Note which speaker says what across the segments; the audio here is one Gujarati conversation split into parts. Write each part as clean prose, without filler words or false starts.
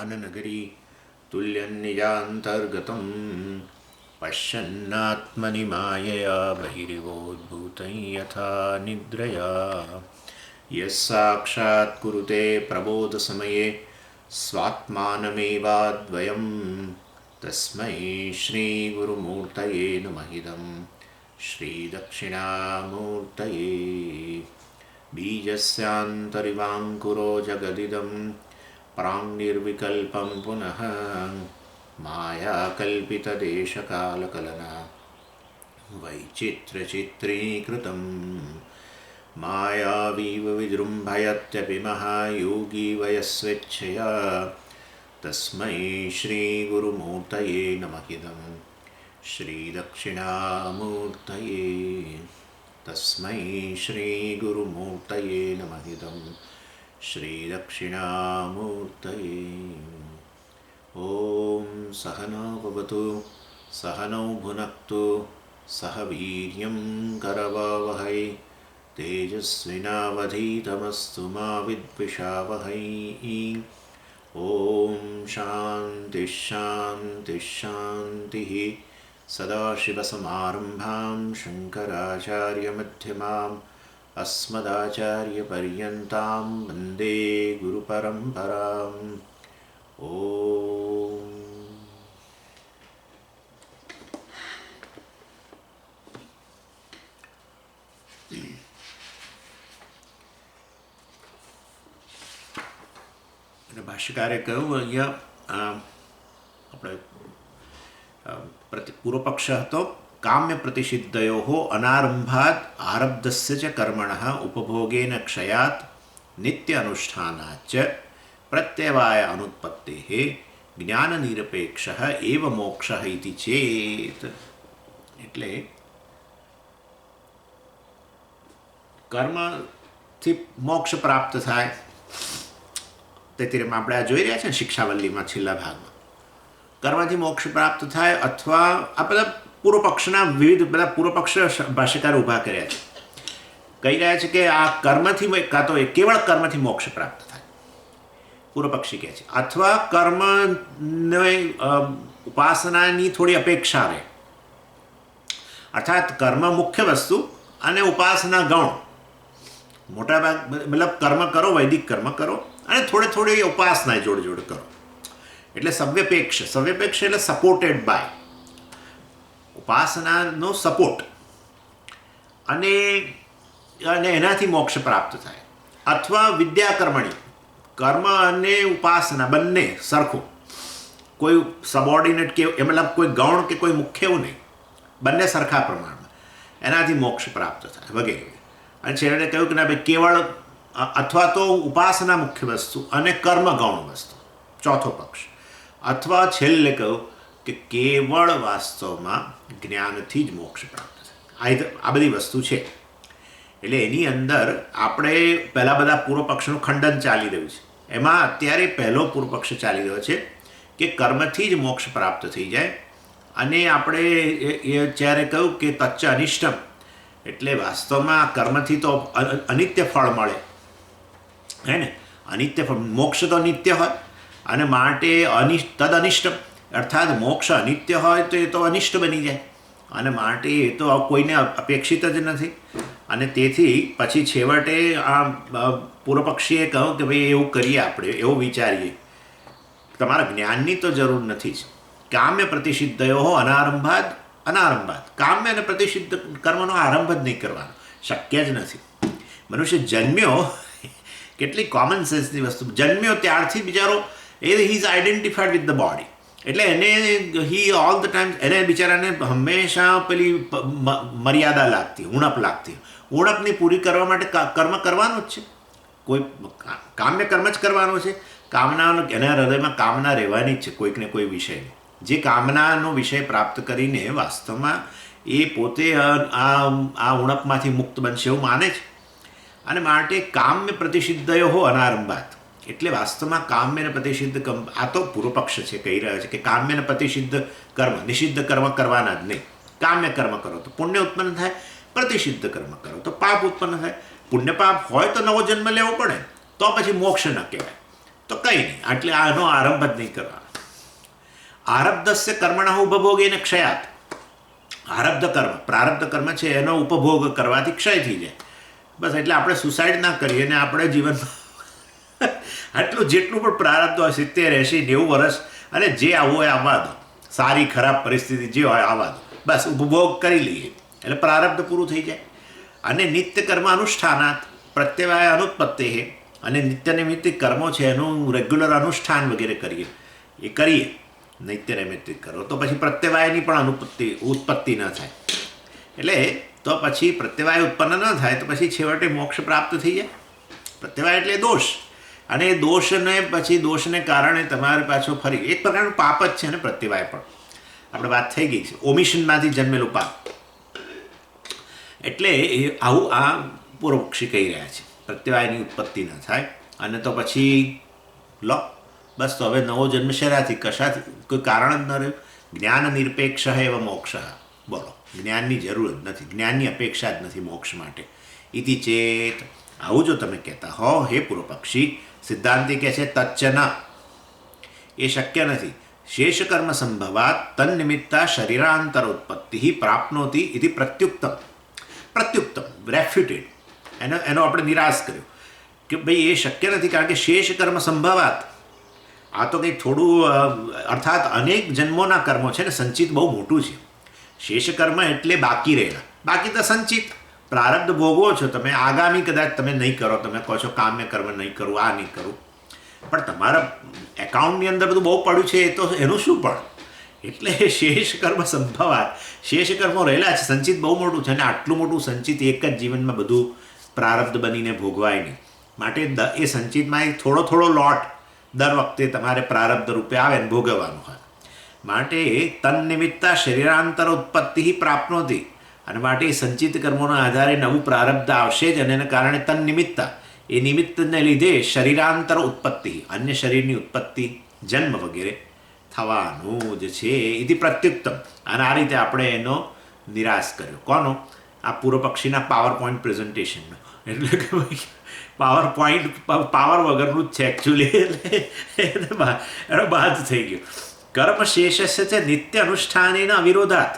Speaker 1: ज्ञाननगरी तुल्यन्निजान्तर्गतं पश्यन्नात्मनि मायया बहिरिवोद्भूतं यथा निद्रया यस्साक्षात् कुरुते प्रबोधसमये स्वात्मानमेवाद्वयं तस्मै श्रीगुरुमूर्तये नमः इदं श्रीदक्षिणामूर्तये बीजस्यान्तरिवाङ्कुरो जगदिदं प्राङ्निर्विकल्पं पुनः मायाकल्पितदेशकालकलना वैचित्र्यचित्रीकृतं मायावीव विजृम्भयत्यपि महायोगी वयस्वेच्छया तस्मै श्रीगुरुमूर्तये नमः इदं श्रीदक्षिणामूर्तये तस्मै श्रीगुरुमूर्तये नमः इदं श्रीदक्षिणामूर्तये। ॐ सहना भवतु सहनौ भुनक्तु सह वीर्यं करवावहै तेजस्विनावधीतमस्तु मा विद्विषावहै। ॐ शान्तिः शान्तिः शान्तिः। सदाशिवसमारम्भां शङ्कराचार्यमध्यमाम् अस्मदाचार्यपर्यन्तां वन्दे गुरुपरम्पराम्। ॐ ભાષ્યકારે કહ્યું અહીંયા આપણે પૂર્વપક્ષ હતો કામ્ય પ્રતિષિદ્ધયો અનારંભાત આરબ્ધસ્ય ચ કર્મણઃ ઉપભોગેન ક્ષયાત નિત્ય અનુષ્ઠાનાચ પ્રત્યવાય અનુત્પત્તેઃ જ્ઞાનનિરપેક્ષઃ એવ મોક્ષઃ ઇતિ ચેત. એટલે કર્મથી મોક્ષ પ્રાપ્ત થાય તેથી આપણે આ જોઈ રહ્યા છે ને શિક્ષાવલ્લીમાં છેલ્લા ભાગમાં કર્મથી મોક્ષ પ્રાપ્ત થાય અથવા આ બધા પૂર્વપક્ષના વિવિધ બધા પૂર્વપક્ષ ભાષ્યકાર ઊભા કર્યા છે. કહી રહ્યા છે કે આ કર્મથી કાં તો કેવળ કર્મથી મોક્ષ પ્રાપ્ત થાય પૂર્વપક્ષી કહે છે, અથવા કર્મને ઉપાસનાની થોડી અપેક્ષા રહે, અર્થાત કર્મ મુખ્ય વસ્તુ અને ઉપાસના ગૌણ. મોટાભાગ મતલબ કર્મ કરો, વૈદિક કર્મ કરો અને થોડી ઉપાસના જોડે જોડે કરો એટલે સવ્યપેક્ષ એટલે સપોર્ટેડ બાય ઉપાસનાનો સપોર્ટ અને એનાથી મોક્ષ પ્રાપ્ત થાય. અથવા વિદ્યાકર્મણી કર્મ અને ઉપાસના બંને સરખું, કોઈ સબોર્ડિનેટ કે મતલબ કોઈ ગૌણ કે કોઈ મુખ્ય એવું નહીં, બંને સરખા પ્રમાણમાં એનાથી મોક્ષ પ્રાપ્ત થાય વગેરે. અને છેલ્લે કહ્યું કે ના ભાઈ કેવળ અથવા તો ઉપાસના મુખ્ય વસ્તુ અને કર્મ ગૌણ વસ્તુ ચોથો પક્ષ, અથવા છેલ્લે કહ્યું કે કેવળ વાસ્તવમાં જ્ઞાનથી જ મોક્ષ પ્રાપ્ત થાય. આ બધી વસ્તુ છે. એટલે એની અંદર આપણે પહેલાં બધા પૂર્વપક્ષનું ખંડન ચાલી રહ્યું છે. એમાં અત્યારે પહેલો પૂર્વપક્ષ ચાલી રહ્યો છે કે કર્મથી જ મોક્ષ પ્રાપ્ત થઈ જાય. અને આપણે એ જ્યારે કહ્યું કે તચ્ચ અનિષ્ટમ એટલે વાસ્તવમાં કર્મથી તો અનિત્ય ફળ મળે, હે ને. અનિત્ય ફળ, મોક્ષ તો નિત્ય હોય અને માટે તદ અનિષ્ટમ અર્થાત મોક્ષ અનિત્ય હોય તો એ તો અનિષ્ટ બની જાય અને માટે એ તો કોઈને અપેક્ષિત જ નથી. અને તેથી પછી છેવટે આ પૂર્વપક્ષીએ કહ્યું કે ભાઈ એવું કરીએ, આપણે એવું વિચારીએ, તમારા જ્ઞાનની તો જરૂર નથી જ. કામ્ય પ્રતિષિદ્ધયો અનારંભાત કામ્ય અને પ્રતિષિદ્ધ કર્મનો આરંભ જ નહીં કરવાનો, શક્ય જ નથી. મનુષ્ય જન્મ્યો, કેટલી કોમન સેન્સની વસ્તુ, જન્મ્યો ત્યારથી બિચારો he is identified with the body. એટલે એને હી ઓલ ધ ટાઈમ એને બિચારાને હંમેશા પેલી મર્યાદા લાગતી, ઉણપ લાગતી. ઉણપની પૂરી કરવા માટે કર્મ કરવાનું જ છે, કોઈ કામ્ય કર્મ જ કરવાનો છે. કામનાનો એના હૃદયમાં કામના રહેવાની જ છે કોઈક ને કોઈ વિષયની. જે કામનાનો વિષય પ્રાપ્ત કરીને વાસ્તવમાં એ પોતે આ ઉણપમાંથી મુક્ત બનશે એવું માને છે. અને માટે કામ્ય પ્રતિષિદ્ધયો અનારંભાત એટલે વાસ્તવમાં કામ્ય અને પ્રતિષિદ્ધ આ તો પૂર્વપક્ષ છે, કહી રહ્યો છે કે કામ્ય અને પ્રતિષિદ્ધ કર્મ, નિષિદ્ધ કર્મ કરવાના જ નહીં. કામ્ય કર્મ કરો તો પુણ્ય ઉત્પન્ન થાય, પ્રતિષિદ્ધ કર્મ કરો તો પાપ ઉત્પન્ન થાય. પુણ્ય પાપ હોય તો નવો જન્મ લેવો પડે, તો પછી મોક્ષ ન કહેવાય. તો કંઈ નહીં, એટલે આનો આરંભ જ નહીં કરવાનો. આરબ્ધસ્ય કર્મણઃ ઉપભોગેન ક્ષયાત. આરબ્ધ કર્મ, પ્રારબ્ધ કર્મ છે એનો ઉપભોગ કરવાથી ક્ષય થઈ જાય. બસ એટલે આપણે સુસાઇડ ના કરીએ અને આપણે જીવનમાં આટલું જેટલું પણ પ્રારબ્ધ હોય 70, 80, 90 વર્ષ, અને જે આવવું હોય આવવા દો, સારી ખરાબ પરિસ્થિતિ જે હોય આવવા દો, બસ ઉપભોગ કરી લઈએ એટલે પ્રારબ્ધ પૂરું થઈ જાય. અને નિત્ય કર્મ અનુષ્ઠાનાત પ્રત્યવાય અનુત્પત્તિ હે. અને નિત્ય નૈમિત્તિક કર્મો છે એનું રેગ્યુલર અનુષ્ઠાન વગેરે કરીએ નિત્ય નૈમિત્તિક કરો તો પછી પ્રત્યવાયની પણ ઉત્પત્તિ ન થાય. એટલે તો પછી પ્રત્યવાય ઉત્પન્ન ન થાય તો પછી છેવટે મોક્ષ પ્રાપ્ત થઈ જાય. પ્રત્યવાય એટલે દોષ, અને એ દોષને કારણે તમારે પાછો ફરી એક પ્રકારનું પાપ જ છે ને પ્રત્યવાય પણ. આપણે વાત થઈ ગઈ છે ઓમિશનમાંથી જન્મેલું પાપ. એટલે આવું આ પૂર્વપક્ષી કહી રહ્યા છે પ્રત્યવાયની ઉત્પત્તિ ન થાય અને તો પછી લો બસ તો હવે નવો જન્મ શેનાથી, કશાથી, કોઈ કારણ જ ન રહ્યું. જ્ઞાન નિરપેક્ષ એવ મોક્ષ. બોલો, જ્ઞાનની જરૂર જ નથી, જ્ઞાનની અપેક્ષા જ નથી મોક્ષ માટે. ઇતિ ચેત, આવું જો તમે કહેતા હો હે પૂર્વ પક્ષી, સિદ્ધાંતિ કહે છે તચ્ચ ન, એ શક્ય નથી. શેષકર્મ સંભવાત તન્નિમિત્તા શરીરાંતર ઉત્પત્તિ પ્રાપ્નોતિ ઇતિ પ્રત્યુક્તમ. રેફ્યુટેડ, એનો આપણે નિરાશ કર્યો કે ભાઈ એ શક્ય નથી, કારણ કે શેષ કર્મ સંભવાત, આ તો કંઈક થોડું, અર્થાત અનેક જન્મોના કર્મો છે ને, સંચિત બહુ મોટું છે. શેષ કર્મ એટલે બાકી રહેલા, બાકી તો સંચિત પ્રારબ્ધ ભોગવો છો તમે, આગામી કદાચ તમે નહીં કરો, તમે કહો છો કામ્ય કર્મ નહીં કરું, આ નહીં કરું, પણ તમારા એકાઉન્ટની અંદર બધું બહુ પડ્યું છે, એ તો એનું શું પણ. એટલે શેષ કર્મ સંભવાત, શેષ કર્મો રહેલા છે, સંચિત બહુ મોટું છે, અને આટલું મોટું સંચિત એક જ જીવનમાં બધું પ્રારબ્ધ બનીને ભોગવાય નહીં. માટે એ સંચિતમાં થોડો થોડો લોટ દર વખતે તમારે પ્રારબ્ધ રૂપે આવે ને ભોગવવાનું હોય. માટે તન્નિમિત્તા શરીરાંતર ઉત્પત્તિ પ્રાપ્નોતિ, અને માટે એ સંચિત કર્મોના આધારે નવું પ્રારબ્ધ આવશે જ, અને એના કારણે તન્નિમિત્તા, એ નિમિત્તને લીધે શરીરાંતર ઉત્પત્તિ, અન્ય શરીરની ઉત્પત્તિ, જન્મ વગેરે થવાનું જ છે. એથી પ્રત્યુક્તમ, અને આ રીતે આપણે એનો નિરાશ કર્યો. કોનો? આ પૂર્વ પક્ષીના પાવર પોઈન્ટ પ્રેઝન્ટેશનનો. એટલે કે ભાઈ પાવર વગરનું જ છે એકચ્યુઅલી, એટલે એનો બાદ થઈ ગયો. કર્મ શેષસ્ય છે નિત્ય અનુષ્ઠાનેન અવિરોધાત.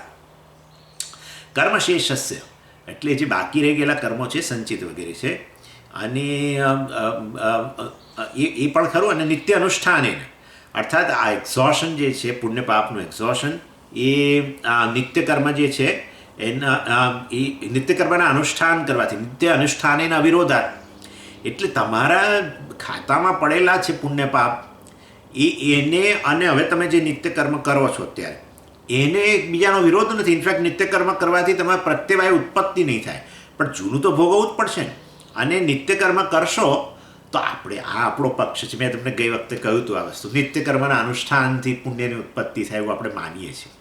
Speaker 1: કર્મ શેષસ્ય એટલે જે બાકી રહી ગયેલા કર્મો છે, સંચિત વગેરે છે, અને એ પણ ખરું, અને નિત્ય અનુષ્ઠાનેન, અર્થાત આ એક્ઝોશન જે છે, પુણ્ય પાપનું એક્ઝોશન, એ નિત્ય કર્મ જે છે એના એ નિત્ય કર્મના અનુષ્ઠાન કરવાથી, નિત્ય અનુષ્ઠાનેન અવિરોધાત, એટલે તમારા ખાતામાં પડેલા છે પુણ્ય પાપ, એને અને હવે તમે જે નિત્ય કર્મ કરો છો અત્યારે, એને એકબીજાનો વિરોધ નથી. ઇનફેક્ટ નિત્ય કર્મ કરવાથી તમારે પ્રત્યવાય ઉત્પત્તિ નહીં થાય, પણ જૂનું તો ભોગવવું જ પડશે ને. અને નિત્ય કર્મ કરશો તો આપણે, આ આપણો પક્ષ છે. મેં તમને ગઈ વખતે કહ્યું હતું આ વસ્તુ, નિત્ય કર્મના અનુષ્ઠાનથી પુણ્યની ઉત્પત્તિ થાય એવું આપણે માનીએ છીએ.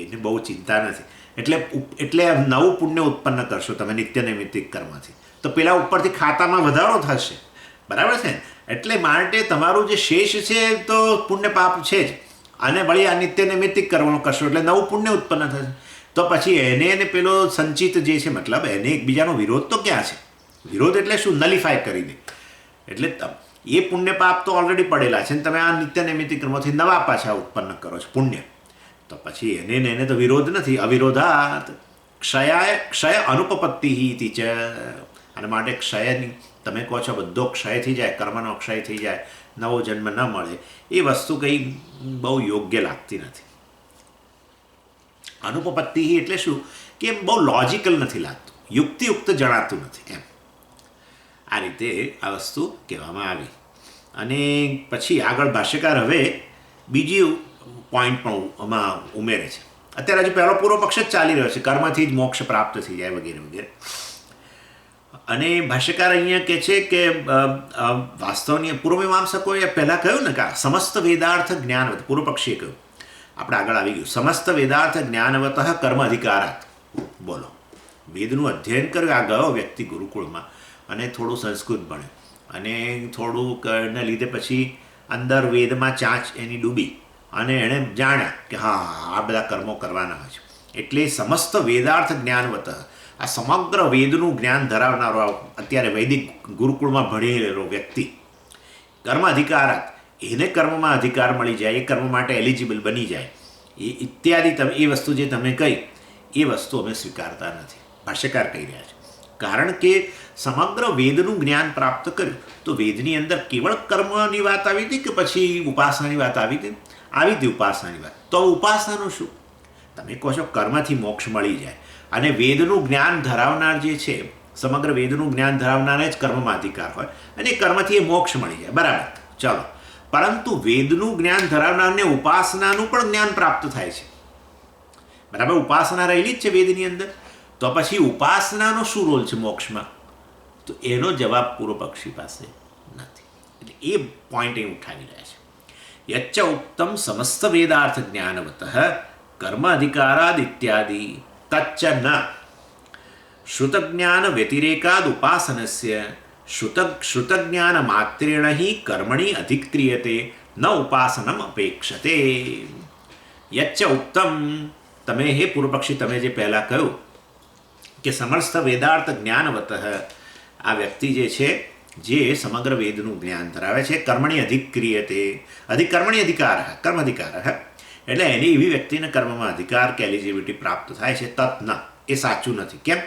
Speaker 1: એને બહુ ચિંતા નથી. એટલે નવું પુણ્ય ઉત્પન્ન કરશો તમે નિત્ય નૈમિત્તિક કર્મથી, તો પેલા ઉપરથી ખાતામાં વધારો થશે, બરાબર છે ને. એટલે માટે તમારું જે શેષ છે તો પુણ્ય પાપ છે જ, અને વળી આ નિત્ય નૈમિત્તિક કર્મ કરશો એટલે નવું પુણ્ય ઉત્પન્ન થશે. તો પછી એને પેલો સંચિત જે છે, મતલબ એને એકબીજાનો વિરોધ તો ક્યાં છે? વિરોધ એટલે શું? નલિફાય કરી દે. એટલે એ પુણ્ય પાપ તો ઓલરેડી પડેલા છે, ને તમે આ નિત્ય નૈમિત્તિક કર્મોથી નવા પાછા ઉત્પન્ન કરો છો પુણ્ય, તો પછી એને તો વિરોધ નથી. અવિરોધાત ક્ષય અનુપપત્તિ ઇતિ ચ, અને માટે ક્ષયની, તમે કહો છો બધો ક્ષય થઈ જાય, કર્મનો ક્ષય થઈ જાય, નવો જન્મ ન મળે, એ વસ્તુ કંઈ બહુ યોગ્ય લાગતી નથી. અનુપપત્તિ એટલે શું? કે બહુ લોજિકલ નથી લાગતું, યુક્તિયુક્ત જણાતું નથી એમ. આ રીતે આ વસ્તુ કહેવામાં આવી. અને પછી આગળ ભાષ્યકાર હવે બીજી પોઈન્ટ પણ આમાં ઉમેરે છે. અત્યારે હજુ પહેલો પૂર્વ પક્ષ જ ચાલી રહ્યો છે, કર્મથી જ મોક્ષ પ્રાપ્ત થઈ જાય વગેરે વગેરે. અને ભાષ્યકાર અહીંયા કહે છે કે વાસ્તવની પૂર્વમીમાંસકોએ પહેલાં કહ્યું ને કે સમસ્ત વેદાર્થ જ્ઞાનવત, પૂર્વ પક્ષીએ કહ્યું, આપણે આગળ આવી ગયું, સમસ્ત વેદાર્થ જ્ઞાનવત કર્મ અધિકારાત. બોલો, વેદનું અધ્યયન કર્યું આ ગયો વ્યક્તિ ગુરુકુળમાં, અને થોડું સંસ્કૃત ભણ્યું, અને થોડુંને લીધે પછી અંદર વેદમાં ચાંચ એની ડૂબી, અને એણે જાણ્યા કે હા આ બધા કર્મો કરવાના હોય છે. એટલે સમસ્ત વેદાર્થ જ્ઞાનવત, આ સમગ્ર વેદનું જ્ઞાન ધરાવનારો અત્યારે વૈદિક ગુરુકુળમાં ભણી રહેલો વ્યક્તિ, કર્મ અધિકારાત, એને કર્મમાં અધિકાર મળી જાય, એ કર્મ માટે એલિજિબલ બની જાય, એ ઇત્યાદિ તમે એ વસ્તુ જે તમે કહી એ વસ્તુ અમે સ્વીકારતા નથી, ભાષ્યકાર કહી રહ્યા છે. કારણ કે સમગ્ર વેદનું જ્ઞાન પ્રાપ્ત કર્યું તો વેદની અંદર કેવળ કર્મની વાત આવી હતી કે પછી ઉપાસનાની વાત આવી હતી? આવી હતી ઉપાસનાની વાત. તો ઉપાસનાનું શું? તમે કહો છો કર્મથી મોક્ષ મળી જાય અને વેદનું જ્ઞાન ધરાવનાર જે છે, સમગ્ર વેદનું જ્ઞાન ધરાવનારને જ કર્મમાં અધિકાર હોય અને કર્મથી એ મોક્ષ મળી જાય, બરાબર, ચાલો. પરંતુ વેદનું જ્ઞાન ધરાવનારને ઉપાસનાનું પણ જ્ઞાન પ્રાપ્ત થાય છે, બરાબર, ઉપાસના રહેલી જ છે વેદની અંદર. તો પછી ઉપાસનાનો શું રોલ છે મોક્ષમાં? તો એનો જવાબ પૂર્વ પક્ષી પાસે નથી. એટલે એ પોઈન્ટ એ ઉઠાવી રહ્યા છે. યચ્ચ ઉક્તમ સમસ્ત વેદાર્થ જ્ઞાનવત કર્મ અધિકારાદ ઇત્યાદિ તચ્ચ ન શ્રુતજ્ઞાન વ્યતિરેકાદ ઉપાસનસ્ય શ્રુતજ્ઞાન માત્રેણ હિ કર્મણિ અધિક્રિયતે ન ઉપાસનમ અપેક્ષતે. યચ્ચ ઉક્તમ, તમે હે પૂર્વપક્ષી, તમે જે પહેલાં કહ્યું કે સમસ્ત વેદાર્થ જ્ઞાનવત, આ વ્યક્તિ જે છે જે સમગ્ર વેદનું જ્ઞાન ધરાવે છે, કર્મણી અધિક્રિયતે, કર્મણી અધિકાર, કર્મ અધિકાર, એટલે એની એવી વ્યક્તિને કર્મમાં અધિકાર કે એલિજિબિલિટી પ્રાપ્ત થાય છે. તત ન, એ સાચું નથી. કેમ?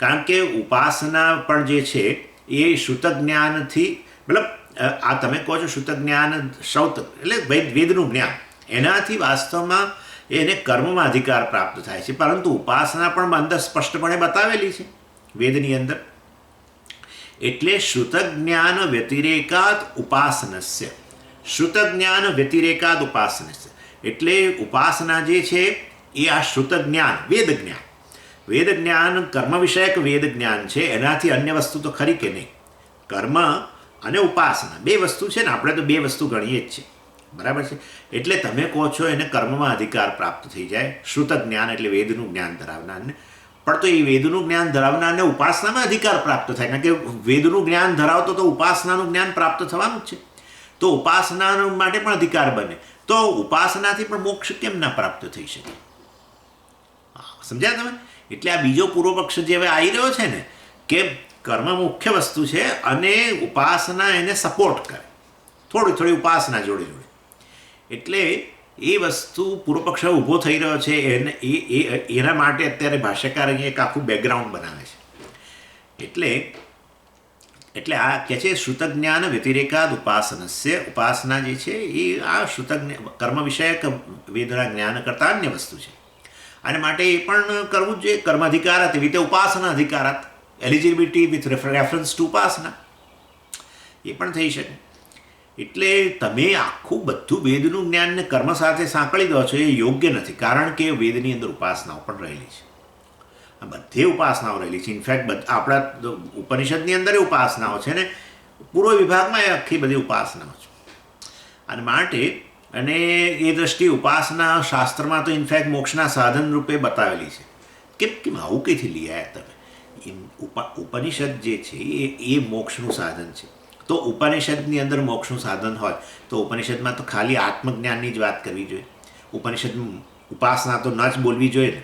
Speaker 1: કારણ કે ઉપાસના પણ જે છે એ શ્રુત જ્ઞાનથી, મતલબ આ તમે કહો છો શ્રુત જ્ઞાન, શ્રૌત એટલે વેદનું જ્ઞાન, એનાથી વાસ્તવમાં એને કર્મમાં અધિકાર પ્રાપ્ત થાય છે. પરંતુ ઉપાસના પણ અંદર સ્પષ્ટપણે બતાવેલી છે વેદની અંદર. એટલે શ્રુત જ્ઞાન વ્યતિરેકાદ ઉપાસનસ્ય, શ્રુત જ્ઞાન વ્યતિરેકાદ ઉપાસનસ્ય, એટલે ઉપાસના જે છે એ આ શ્રુત જ્ઞાન, વેદ જ્ઞાન કર્મ વિષયક વેદ જ્ઞાન છે, એનાથી અન્ય વસ્તુ તો ખરી કે નહીં? કર્મ અને ઉપાસના બે વસ્તુ છે ને, આપણે તો બે વસ્તુ ગણીએ જ છે, બરાબર છે. એટલે તમે કહો છો એને કર્મમાં અધિકાર પ્રાપ્ત થઈ જાય, શ્રુત જ્ઞાન એટલે વેદનું જ્ઞાન ધરાવનારને. પણ તો એ વેદનું જ્ઞાન ધરાવનારને ઉપાસનામાં અધિકાર પ્રાપ્ત થાય, કારણ કે વેદનું જ્ઞાન ધરાવતો તો ઉપાસનાનું જ્ઞાન પ્રાપ્ત થવાનું જ છે. તો ઉપાસના માટે પણ અધિકાર બને, તો ઉપાસનાથી પણ મોક્ષ કેમ ના પ્રાપ્ત થઈ શકે? સમજ્યા તમે? એટલે આ બીજો પૂર્વ પક્ષ જે હવે આવી રહ્યો છે ને, કે કર્મ મુખ્ય વસ્તુ છે અને ઉપાસના એને સપોર્ટ કરે, થોડી થોડી ઉપાસના જોડે જોડે. એટલે એ વસ્તુ પૂર્વ પક્ષ ઊભો થઈ રહ્યો છે, એના માટે અત્યારે ભાષ્યકાર અહીંયા એક આખું બેકગ્રાઉન્ડ બનાવે છે. એટલે આ કહે છે શ્રુતજ્ઞાન વ્યતિરેકાદ ઉપાસનસ્ય, ઉપાસના જે છે એ આ કર્મ વિષયક વેદના જ્ઞાન કરતાં અન્ય વસ્તુ છે, અને માટે એ પણ કરવું જ જોઈએ. કર્મ અધિકારાત એવી રીતે ઉપાસના અધિકારાત, એલિજિબિલિટી વિથ રેફરન્સ ટુ ઉપાસના, એ પણ થઈ શકે. એટલે તમે આખું બધું વેદનું જ્ઞાનને કર્મ સાથે સાંકળી દો છો, એ યોગ્ય નથી. કારણ કે વેદની અંદર ઉપાસનાઓ પણ રહેલી છે, બધે ઉપાસનાઓ રહેલી છે. ઇનફેક્ટ આપણા ઉપનિષદની અંદર ઉપાસનાઓ છે ને, પૂર્વ વિભાગમાં એ આખી બધી ઉપાસનાઓ છે. અને માટે અને એ દ્રષ્ટિએ ઉપાસના શાસ્ત્રમાં તો ઇનફેક્ટ મોક્ષના સાધન રૂપે બતાવેલી છે. કેમ આવું કંઈથી લઈ આવ્યા તમે? ઉપનિષદ જે છે એ મોક્ષનું સાધન છે. તો ઉપનિષદની અંદર મોક્ષનું સાધન હોય તો ઉપનિષદમાં તો ખાલી આત્મજ્ઞાનની જ વાત કરવી જોઈએ. ઉપનિષદમાં ઉપાસના તો ન જ બોલવી જોઈએ ને.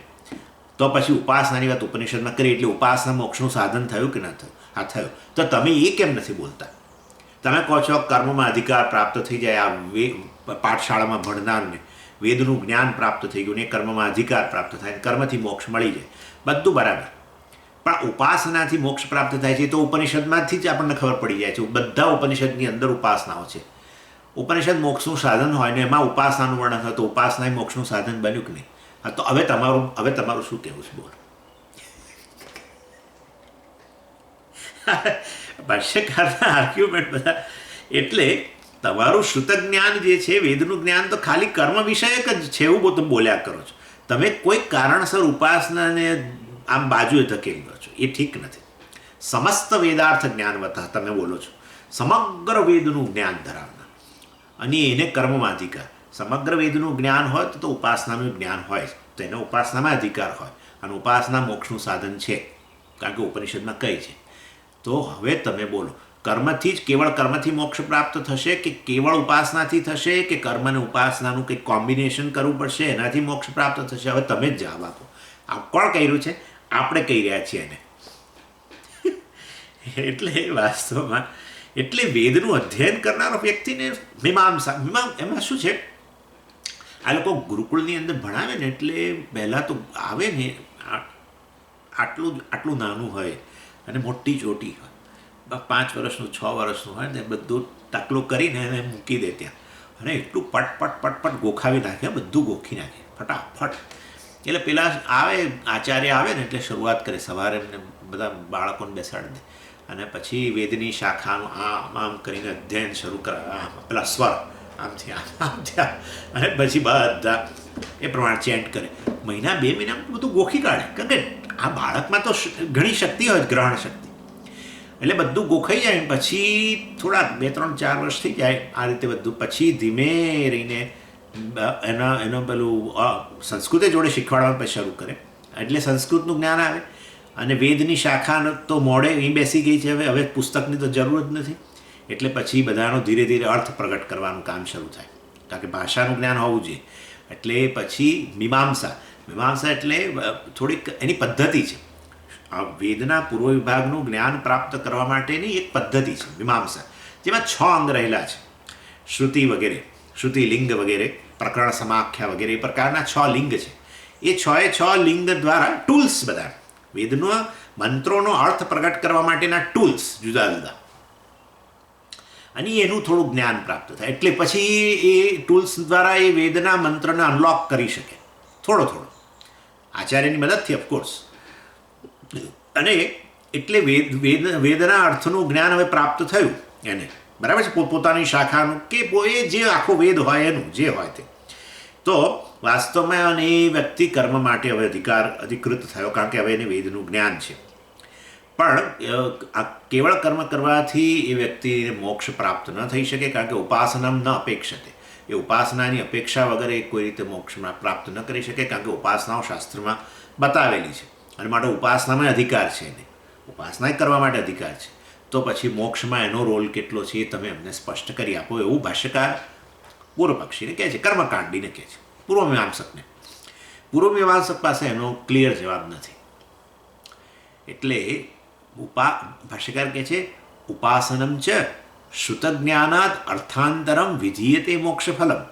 Speaker 1: તો પછી ઉપાસનાની વાત ઉપનિષદમાં કરી એટલે ઉપાસના મોક્ષનું સાધન થયું કે ન થયું? હા, થયું. તો તમે એ કેમ નથી બોલતા? તમે કહો છો કર્મમાં અધિકાર પ્રાપ્ત થઈ જાય, આ પાઠશાળામાં ભણનારને વેદનું જ્ઞાન પ્રાપ્ત થઈ ગયું ને કર્મમાં અધિકાર પ્રાપ્ત થાય, કર્મથી મોક્ષ મળી જાય, બધું બરાબર. પણ ઉપાસનાથી મોક્ષ પ્રાપ્ત થાય છે તો ઉપનિષદમાંથી જ આપણને ખબર પડી જાય છે. બધા ઉપનિષદની અંદર ઉપાસનાઓ છે. ઉપનિષદ મોક્ષનું સાધન હોય ને એમાં ઉપાસનાનું વર્ણન હોય તો ઉપાસના મોક્ષનું સાધન બન્યું કે નહીં? હા, તો હવે તમારું શું કહેવું છે? બોલ. ભાષ્યકારના આર્ગ્યુમેન્ટ બધા. એટલે તમારું શ્રુત જ્ઞાન જે છે, વેદનું જ્ઞાન તો ખાલી કર્મ વિષયક જ છે એવું તમે બોલ્યા કરો છો. તમે કોઈ કારણસર ઉપાસનાને આમ બાજુએ ધકેલી દો છો, એ ઠીક નથી. સમસ્ત વેદાર્થ જ્ઞાનવતા તમે બોલો છો, સમગ્ર વેદનું જ્ઞાન ધરાવનાર, અને એને કર્મમાં અધિકાર. સમગ્ર વેદનું જ્ઞાન હોય તો ઉપાસનાનું જ્ઞાન હોય, તો એને ઉપાસનામાં અધિકાર હોય, અને ઉપાસના મોક્ષનું સાધન છે, કારણ કે ઉપનિષદમાં કહી છે. તો હવે તમે બોલો, કર્મથી જ કેવળ કર્મથી મોક્ષ પ્રાપ્ત થશે કે કેવળ ઉપાસનાથી થશે કે કર્મ અને ઉપાસનાનું કંઈક કોમ્બિનેશન કરવું પડશે એનાથી મોક્ષ પ્રાપ્ત થશે? હવે તમે જ જવાબ આપો. આ કોણ કર્યું છે? આપણે કહી રહ્યા છીએ એને. એટલે વાસ્તવમાં એટલે વેદનું અધ્યયન કરનારો વ્યક્તિને મીમાંસા એમાં શું છે, આ લોકો ગુરુકુળની અંદર ભણાવે ને એટલે પહેલાં તો આવે ને આટલું નાનું હોય અને મોટી ચોટી હોય, 5 વર્ષનું 6 વર્ષનું હોય ને બધું ટકલું કરીને એને મૂકી દે ત્યાં, અને એટલું પટ ગોખાવી નાખે, બધું ગોખી નાખે ફટાફટ. એટલે પેલા આવે આચાર્ય આવે ને એટલે શરૂઆત કરે, સવારે એમને બધા બાળકોને બેસાડી દે અને પછી વેદની શાખાનું આમ કરીને અધ્યયન શરૂ કરે, પેલા સ્વર આમથી આમથી અને પછી બધા એ પ્રમાણે ચેન્ટ કરે. મહિના 2 મહિનામાં બધું ગોખી કાઢે, કારણ કે આ બાળકમાં તો ઘણી શક્તિ હોય, ગ્રહણ શક્તિ, એટલે બધું ગોખાઈ જાય. પછી થોડા 2 3 4 વર્ષ થઈ જાય આ રીતે બધું, પછી ધીમે રહીને એનો પેલું સંસ્કૃત જોડે શીખવાડવાનું પછી શરૂ કરે, એટલે સંસ્કૃતનું જ્ઞાન આવે. અને વેદની શાખા તો મોડે અહીં બેસી ગઈ છે, હવે પુસ્તકની તો જરૂર જ નથી, એટલે પછી બધાનો ધીરે ધીરે અર્થ પ્રગટ કરવાનું કામ શરૂ થાય, કારણ કે ભાષાનું જ્ઞાન હોવું જોઈએ. એટલે પછી મીમાંસા એટલે થોડીક એની પદ્ધતિ છે. આ વેદના પૂર્વ વિભાગનું જ્ઞાન પ્રાપ્ત કરવા માટેની એક પદ્ધતિ છે મીમાંસા, જેમાં 6 અંગ રહેલા છે. શ્રુતિ વગેરે, શ્રુતિ લિંગ વગેરે, પ્રકરણ સમાખ્યા વગેરે એ પ્રકારના 6 લિંગ છે. એ 6 લિંગ દ્વારા ટૂલ્સ, બધા વેદનો મંત્રોનો અર્થ પ્રગટ કરવા માટેના ટૂલ્સ જુદા જુદા, અને એનું થોડું જ્ઞાન પ્રાપ્ત થાય. એટલે પછી એ ટૂલ્સ દ્વારા એ વેદના મંત્રને અનલોક કરી શકે થોડો આચાર્યની મદદથી, ઓફકોર્સ. અને એટલે વેદના અર્થનું જ્ઞાન હવે પ્રાપ્ત થયું એને, બરાબર છે, પોતપોતાની શાખાનું કે એ જે આખો વેદ હોય એનું જે હોય તે. તો વાસ્તવમાં અને એ વ્યક્તિ કર્મ માટે હવે અધિકૃત થયો, કારણ કે હવે એને વેદનું જ્ઞાન છે. પણ આ કેવળ કર્મ કરવાથી એ વ્યક્તિને મોક્ષ પ્રાપ્ત ન થઈ શકે, કારણ કે ઉપાસના ન અપેક્ષતે, એ ઉપાસનાની અપેક્ષા વગર એ કોઈ રીતે મોક્ષમાં પ્રાપ્ત ન કરી શકે, કારણ કે ઉપાસનાઓ શાસ્ત્રમાં બતાવેલી છે, અને માટે ઉપાસનામાં અધિકાર છે એને, ઉપાસના કરવા માટે અધિકાર છે. તો પછી મોક્ષમાં એનો રોલ કેટલો છે એ તમે અમને સ્પષ્ટ કરી આપો, એવું ભાષ્યકાર પૂર્વ પક્ષીને કહે છે, કર્મકાંડીને કહે છે, પૂર્વમીમાંસકને. પૂર્વમીમાંસક પાસે એનો ક્લિયર જવાબ નથી. એટલે ભાષ્યકાર કહે છે, ઉપાસનમ ચ શ્રુતજ્ઞાનાદ અર્થાંતરમ વિધીયતે મોક્ષફલમ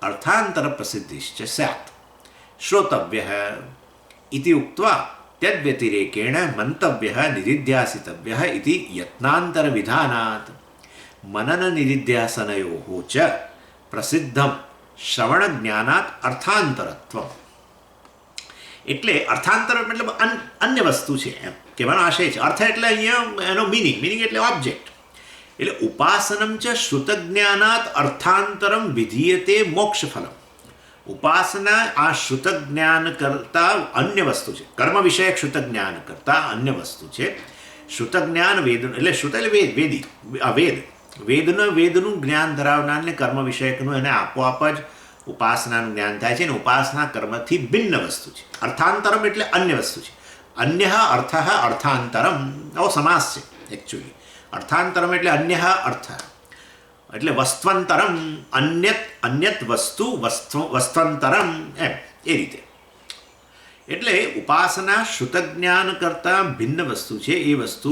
Speaker 1: અર્થાંતર પ્રસિદ્ધિશ્ચ સ્યાત શ્રોતવ્ય ઇતિ ઉક્ત્વા તદ્વ્યતિરેકેણ મંતવ્ય નિધિધ્યાસિતવ્ય ઇતિ યત્નાંતર વિધાનાત મનન નિધિધ્યાસનયોઃ ચ પ્રસિદ્ધમ શ્રવણ જ્ઞાનાત અર્થાંતરત્વમ. એટલે અર્થાંતર મતલબ અન્ય વસ્તુ છે એમ કહેવાનો આશય છે. અર્થ એટલે અહીંયા એનો મિનિંગ એટલે ઓબ્જેક્ટ. એટલે ઉપાસનમ ચ શ્રુતજ્ઞાનાત અર્થાંતરમ વિધીયતે મોક્ષફલમ. ઉપાસના આ શ્રુતજ્ઞાન કરતાં અન્ય વસ્તુ છે, કર્મ વિષયક શ્રુતજ્ઞાન કરતાં અન્ય વસ્તુ છે. શ્રુતજ્ઞાન વેદ એટલે શ્રુત એટલે વેદનું જ્ઞાન ધરાવનારને કર્મ વિષયકનું એને આપોઆપ જ ઉપાસનાનું જ્ઞાન થાય છે, અને ઉપાસના કર્મથી ભિન્ન વસ્તુ છે. અર્થાંતરમ એટલે અન્ય વસ્તુ છે. અન્ય અર્થ અર્થાંતરમ આવો સમાસ છે એકચ્યુઅલી. અર્થાંતરમ એટલે અન્ય અર્થ, એટલે વસ્ત્વંતરમ અન્યત વસ્તુ વસ્ત્વંતરમ એમ એ રીતે. એટલે ઉપાસના શ્રુતજ્ઞાન કરતાં ભિન્ન વસ્તુ છે એ વસ્તુ.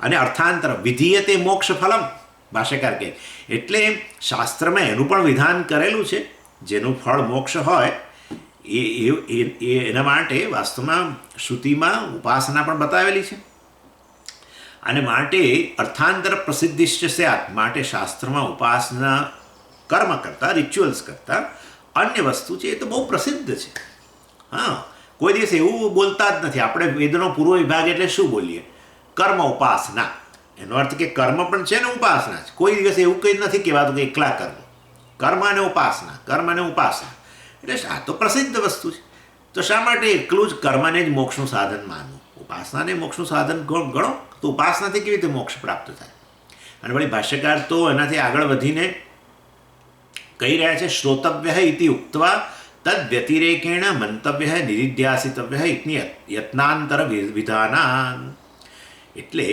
Speaker 1: અને અર્થાંતર વિધીયતે મોક્ષ ફલમ ભાષ્યકાર કહે. એટલે શાસ્ત્રમાં એનું પણ વિધાન કરેલું છે, જેનું ફળ મોક્ષ હોય એના માટે વાસ્તવમાં શ્રુતિમાં ઉપાસના પણ બતાવેલી છે. અને માટે અર્થાંતર પ્રસિદ્ધિશ્ચ સ્યાત, માટે શાસ્ત્રમાં ઉપાસના કર્મ કરતાં, રિચ્યુઅલ્સ કરતાં અન્ય વસ્તુ છે એ તો બહુ પ્રસિદ્ધ છે. હા, કોઈ દિવસ એવું બોલતા જ નથી. આપણે વેદનો પૂર્વ વિભાગ એટલે શું બોલીએ? કર્મ ઉપાસના. એનો અર્થ કે કર્મ પણ છે ને ઉપાસના છે. કોઈ દિવસ એવું કંઈ નથી કહેવાતું કે એકલા કર્મ અને ઉપાસના, કર્મ અને ઉપાસના. એટલે આ તો પ્રસિદ્ધ વસ્તુ છે. તો શા માટે એકલું જ કર્મને જ મોક્ષનું સાધન માનવું? ઉપાસનાને મોક્ષનું સાધન ગણો તો ઉપાસનાથી કેવી રીતે મોક્ષ પ્રાપ્ત થાય? અને વળી ભાષ્યકાર તો એનાથી આગળ વધીને કહી રહ્યા છે, શ્રોતવ્ય ઇતિ ઉક્ત્વા તદ વ્યતિરેકેણ મંતવ્ય નિધિધ્યાસિતવ્ય ઇતિ યત્નાંતર વિધાનાન. એટલે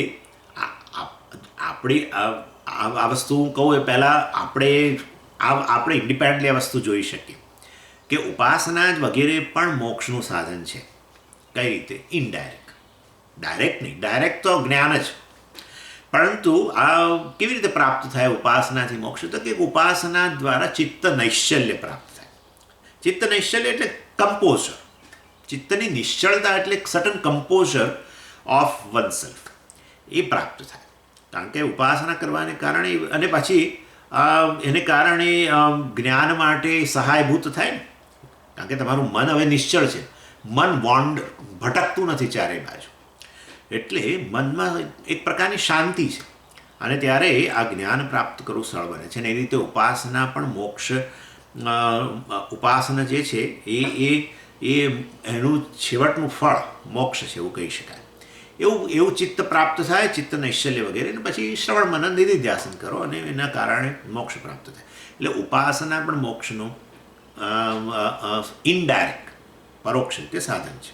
Speaker 1: આપણી આ વસ્તુ હું કહું એ પહેલાં આપણે ઇન્ડિપેન્ડન્ટલી આ વસ્તુ જોઈ શકીએ કે ઉપાસના જ વગેરે પણ મોક્ષનું સાધન છે. કઈ રીતે? ઇનડાયરેક્ટ. ડાયરેક્ટ નહીં, ડાયરેક્ટ તો જ્ઞાન જ, પરંતુ આ કેવી રીતે પ્રાપ્ત થાય ઉપાસનાથી મોક્ષ? તો કે ઉપાસના દ્વારા ચિત્ત નૈશ્ચલ્ય પ્રાપ્ત થાય. ચિત્ત નૈશ્ચલ્ય એટલે કમ્પોઝર. ચિત્તની નિશ્ચળતા એટલે સટન કમ્પોઝર ઓફ વનસેલ્ફ એ પ્રાપ્ત થાય. કારણ કે ઉપાસના કરવાને કારણે અને પછી એને કારણે જ્ઞાન માટે સહાયભૂત થાય ને. કારણ કે તમારું મન હવે નિશ્ચળ છે, મન ભટકતું નથી ચારે બાજુ, એટલે મનમાં એક પ્રકારની શાંતિ છે અને ત્યારે આ જ્ઞાન પ્રાપ્ત કરવું સરળ બને છે. અને એ રીતે ઉપાસના પણ મોક્ષ, ઉપાસના જે છે એ એનું છેવટનું ફળ મોક્ષ છે એવું કહી શકાય. એવું ચિત્ત પ્રાપ્ત થાય, ચિત્ત નૈશ્ચલ્ય વગેરે, અને પછી શ્રવણ મનન નિધિધ્યાસન કરો અને એના કારણે મોક્ષ પ્રાપ્ત થાય. એટલે ઉપાસના પણ મોક્ષનું ઇનડાયરેક્ટ, પરોક્ષ રીતે સાધન છે.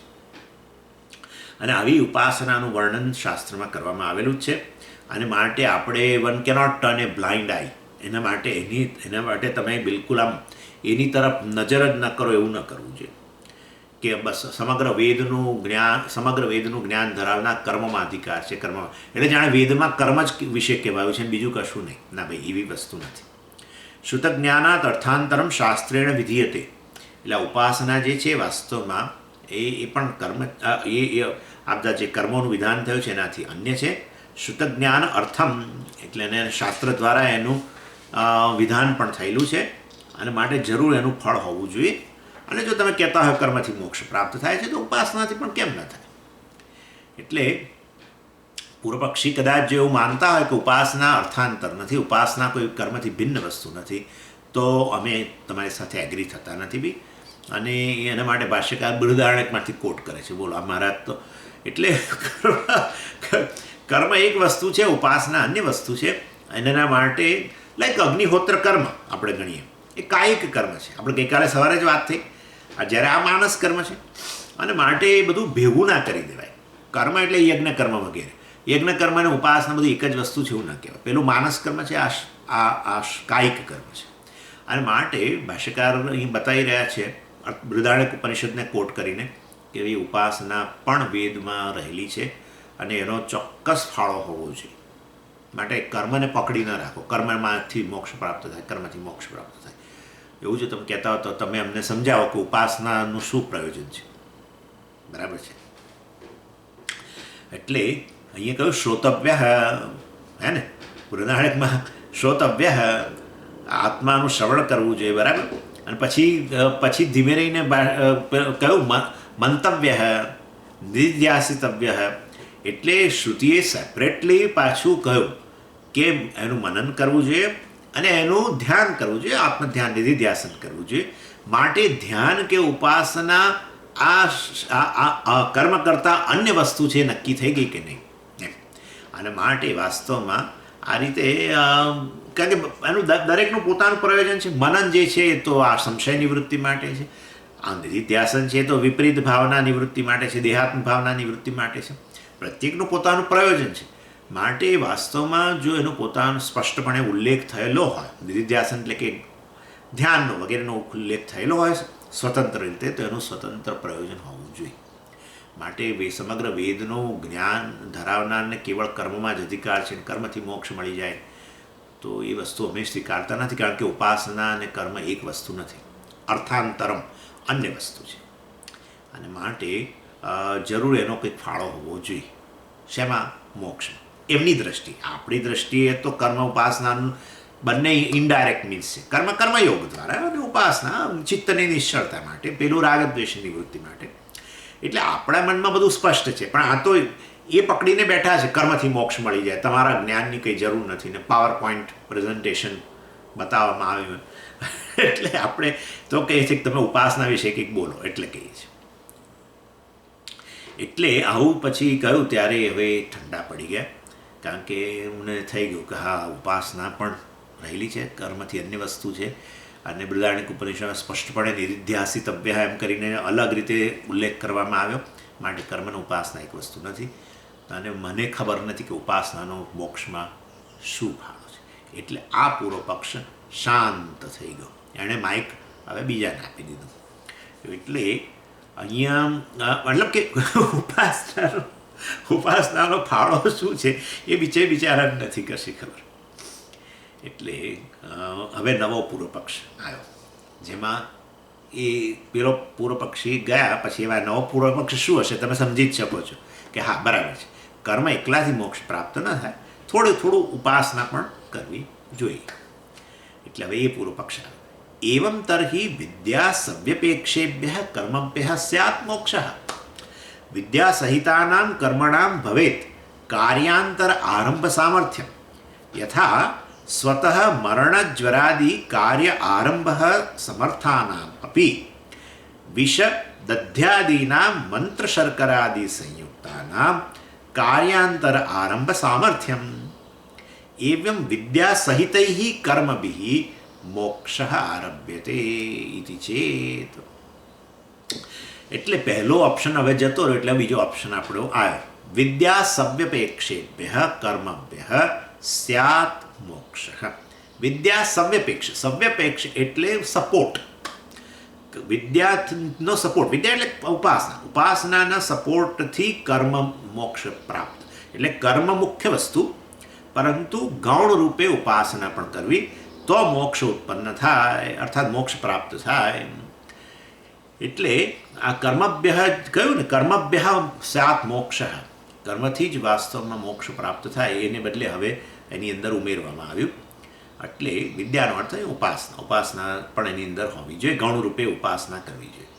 Speaker 1: અને આવી ઉપાસનાનું વર્ણન શાસ્ત્રમાં કરવામાં આવેલું જ છે. અને માટે આપણે વન કેનોટ ટર્ન એ બ્લાઇન્ડ આઈ, એના માટે તમે બિલકુલ આમ એની તરફ નજર જ ન કરો એવું ન કરવું જોઈએ કે બસ સમગ્ર વેદનું જ્ઞાન ધરાવનાર કર્મમાં અધિકાર છે. કર્મમાં એટલે જાણે વેદમાં કર્મ જ વિશે કહેવાયું છે, બીજું કશું નહીં. ના ભાઈ, એવી વસ્તુ નથી. શ્રુત જ્ઞાનાત અર્થાંતરમ શાસ્ત્રેણ વિધીયતે. એટલે ઉપાસના જે છે વાસ્તવમાં એ પણ કર્મ, આ બધા જે કર્મોનું વિધાન થયું છે એનાથી અન્ય છે. શ્રુત જ્ઞાન અર્થમ એટલે એને શાસ્ત્ર દ્વારા એનું વિધાન પણ થયેલું છે અને માટે જરૂર એનું ફળ હોવું જોઈએ. અને જો તમે કહેતા હોય કર્મથી મોક્ષ પ્રાપ્ત થાય છે તો ઉપાસનાથી પણ કેમ ન થાય? એટલે પૂર્વપક્ષી કદાચ જો એવું માનતા હોય કે ઉપાસના અર્થાંતર નથી, ઉપાસના કોઈ કર્મથી ભિન્ન વસ્તુ નથી, તો અમે તમારી સાથે એગ્રી થતા નથી બી. અને એના માટે ભાષ્યકાર બૃહદારણ્યકમાંથી કોટ કરે છે. બોલો, આ મહારાજ તો એટલે કર્મ એક વસ્તુ છે, ઉપાસના અન્ય વસ્તુ છે. એના માટે લાઈક અગ્નિહોત્ર કર્મ આપણે ગણીએ, એ કાયિક કર્મ છે. આપણે ગઈકાલે સવારે જ વાત થઈ. જ્યારે આ માનસ કર્મ છે અને માટે એ બધું ભેગું ના કરી દેવાય. કર્મ એટલે યજ્ઞ કર્મ વગેરે. યજ્ઞ કર્મ અને ઉપાસના બધું એક જ વસ્તુ છે એવું ન કહેવાય. પેલું માનસ કર્મ છે, આ કાયિક કર્મ છે. અને માટે ભાષ્યકાર અહીં બતાવી રહ્યા છે બૃહદારણ્યક ઉપનિષદને કોટ કરીને કે એવી ઉપાસના પણ વેદમાં રહેલી છે અને એનો ચોક્કસ ફાળો હોવો જોઈએ. માટે કર્મને પકડી ન રાખો. કર્મમાંથી મોક્ષ પ્રાપ્ત થાય, કર્મથી મોક્ષ પ્રાપ્ત થાય એવું જો તમે કહેતા હો તો તમે અમને સમજાવો કે ઉપાસનાનું શું પ્રયોજન છે. બરાબર છે? એટલે અહીંયા કહ્યું શ્રોતવ્ય, હે ને, બૃહદારણ્યકમાં શ્રોતવ્ય, આત્માનું શ્રવણ કરવું જોઈએ. બરાબર? અને પછી ધીમે રહીને કહ્યું મંતવ્ય, નિધિધ્યાસિતવ્ય. એટલે શ્રુતિએ સેપરેટલી પાછું કહ્યું કે એનું મનન કરવું જોઈએ અને એનું ધ્યાન કરવું જોઈએ, આત્મધ્યાન, નિધિધ્યાસન કરવું જોઈએ. માટે ધ્યાન કે ઉપાસના આ કર્મ કરતાં અન્ય વસ્તુ છે નક્કી થઈ ગઈ કે નહીં એમ. અને માટે વાસ્તવમાં આ રીતે, કારણ કે એનું દરેકનું પોતાનું પ્રયોજન છે. મનન જે છે એ તો આ સંશય નિવૃત્તિ માટે છે, આ નિધિધ્યાસન છે તો વિપરીત ભાવના નિવૃત્તિ માટે છે, દેહાત્મ ભાવના નિવૃત્તિ માટે છે. પ્રત્યેકનું પોતાનું પ્રયોજન છે. માટે વાસ્તવમાં જો એનો પોતાનો સ્પષ્ટપણે ઉલ્લેખ થયેલો હોય, નિધિધ્યાસન એટલે કે ધ્યાનનો વગેરેનો ઉલ્લેખ થયેલો હોય સ્વતંત્ર રીતે, તો એનું સ્વતંત્ર પ્રયોજન હોવું જોઈએ. માટે સમગ્ર વેદનું જ્ઞાન ધરાવનારને કેવળ કર્મમાં જ અધિકાર છે, કર્મથી મોક્ષ મળી જાય તો એ વસ્તુ અમે સ્વીકારતા નથી. કારણ કે ઉપાસના અને કર્મ એક વસ્તુ નથી, અર્થાંતરમ અન્ય વસ્તુ છે. અને માટે જરૂર એનો કંઈક ફાળો હોવો જોઈએ. શેમાં? મોક્ષમાં. એમની દ્રષ્ટિએ. આપણી દ્રષ્ટિએ તો કર્મ ઉપાસનાનું બંને ઇનડાયરેક્ટ મીન્સ છે. કર્મયોગ દ્વારા અને ઉપાસના ચિત્તની નિશ્ચળતા માટે, પેલું રાગદ્વેષની નિવૃત્તિ માટે. એટલે આપણા મનમાં બધું સ્પષ્ટ છે, પણ આ તો એ પકડીને બેઠા છે કર્મથી મોક્ષ મળી જાય, તમારા જ્ઞાનની કંઈ જરૂર નથી ને પાવર પોઈન્ટ પ્રેઝન્ટેશન બતાવવામાં આવ્યું. એટલે આપણે તો કહીએ છીએ કે તમે ઉપાસના વિશે કંઈક બોલો, એટલે કહીએ છીએ. એટલે આવું પછી કહ્યું ત્યારે હવે ઠંડા પડી ગયા. કારણ કે મને થઈ ગયું કે હા, ઉપાસના પણ રહેલી છે, કર્મથી અન્ય વસ્તુ છે. અને બૃહદારણ્યક ઉપનિષદમાં સ્પષ્ટપણે નિધિધ્યાસિતવ્ય એમ કરીને અલગ રીતે ઉલ્લેખ કરવામાં આવ્યો. માટે કર્મનો ઉપાસના એક વસ્તુ નથી. અને મને ખબર નથી કે ઉપાસનાનો મોક્ષમાં શું ફાળો છે. એટલે આ પૂરો પક્ષ શાંત થઈ ગયો. એણે માઇક હવે બીજાને આપી દીધું. એટલે અહીંયા મતલબ કે ઉપાસનાનો ફાળો શું છે એ બિચારાને નથી કશી ખબર. એટલે હવે નવો પૂર્વ પક્ષ આવ્યો, જેમાં એ પેલો પૂર્વ પક્ષી ગયા પછી એવા નવો પૂર્વ પક્ષ શું હશે તમે સમજી જ શકો છો કે હા બરાબર છે, કર્મ એકલાથી મોક્ષ પ્રાપ્ત ન થાય, થોડું ઉપાસના પણ કરવી જોઈએ. એટલે હવે એ પૂર્વ પક્ષ આવે. એવં તર્હિ વિદ્યા સવ્યપેક્ષેભ્ય કર્મભ્ય સ્યાત મોક્ષ. વિદ્યા સહિતાનાં કર્મણાં ભવેત કાર્યાંતર આરંભ સામર્થ્યમ યથા સ્વતઃ મરણજ્વરાદિ કાર્ય આરંભ સમર્થાનામ અપી વિષ દધ્યાદીનાં મંત્ર શર્કરાદિ સંયુક્તાનાં કાર્યાંતર આરંભ સામર્થ્યમ એવં વિદ્યા સહિતૈઃ કર્મભિઃ મોક્ષ આરભ્યતે ઇતિ ચેત. એટલે પહેલો ઓપ્શન હવે જતો રહ્યો એટલે બીજો ઓપ્શન આપણો આવ્યો. વિદ્યા સવ્યપેક્ષેભ્ય કર્મભ્ય સ્યાત મોક્ષ. વિદ્યા સવ્યપેક્ષ એટલે સપોર્ટ, વિદ્યાનો સપોર્ટ. વિદ્યા એટલે ઉપાસનાના સપોર્ટથી કર્મ મોક્ષ પ્રાપ્ત. એટલે કર્મ મુખ્ય વસ્તુ, પરંતુ ગૌણ રૂપે ઉપાસના પણ કરવી તો મોક્ષ ઉત્પન્ન થાય, અર્થાત મોક્ષ પ્રાપ્ત થાય. એટલે આ કર્મભ્ય કહ્યું ને, કર્મભ્ય સ્યાત મોક્ષ, કર્મથી જ વાસ્તવમાં મોક્ષ પ્રાપ્ત થાય એને બદલે હવે એની અંદર ઉમેરવામાં આવ્યું. એટલે વિદ્યાનો અર્થ ઉપાસના પણ એની અંદર હોવી જોઈએ, ગૌણ રૂપે ઉપાસના કરવી જોઈએ.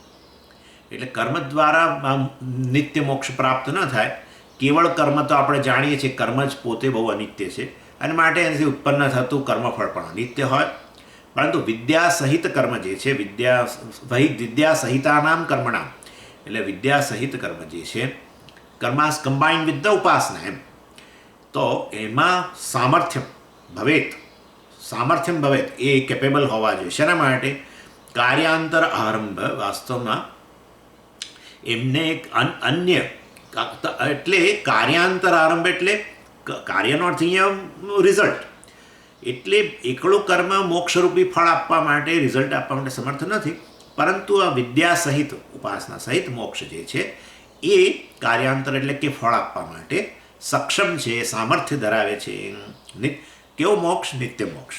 Speaker 1: એટલે કર્મ દ્વારા નિત્ય મોક્ષ પ્રાપ્ત ન થાય. કેવળ કર્મ તો આપણે જાણીએ છીએ કર્મ જ પોતે બહુ અનિત્ય છે અને માટે એનાથી ઉત્પન્ન થતું કર્મફળ પણ અનિત્ય હોય. પરંતુ વિદ્યા સહિત કર્મ જે છે, વિદ્યા સહિતાનામ કર્મણામ, એટલે વિદ્યા સહિત કર્મ જે છે, કર્માસ કમ્બાઇન્ડ વિથ ધ ઉપાસના એમ, તો એમાં સામર્થ્યમ ભવેત એ કેપેબલ હોવા જોઈએ. શેના માટે? કાર્યાંતર આરંભ. વાસ્તવમાં એમને એક અન્ય એટલે કાર્યાંતર આરંભ એટલે કાર્યનો અર્થ અહીંયા રિઝલ્ટ. એટલે એકલું કર્મ મોક્ષરૂપી ફળ આપવા માટે, રિઝલ્ટ આપવા માટે સમર્થ નથી, પરંતુ આ વિદ્યા સહિત ઉપાસના સહિત મોક્ષ જે છે એ કાર્યાંતર એટલે કે ફળ આપવા માટે સક્ષમ છે, સામર્થ્ય ધરાવે છે. કેવો મોક્ષ? નિત્ય મોક્ષ.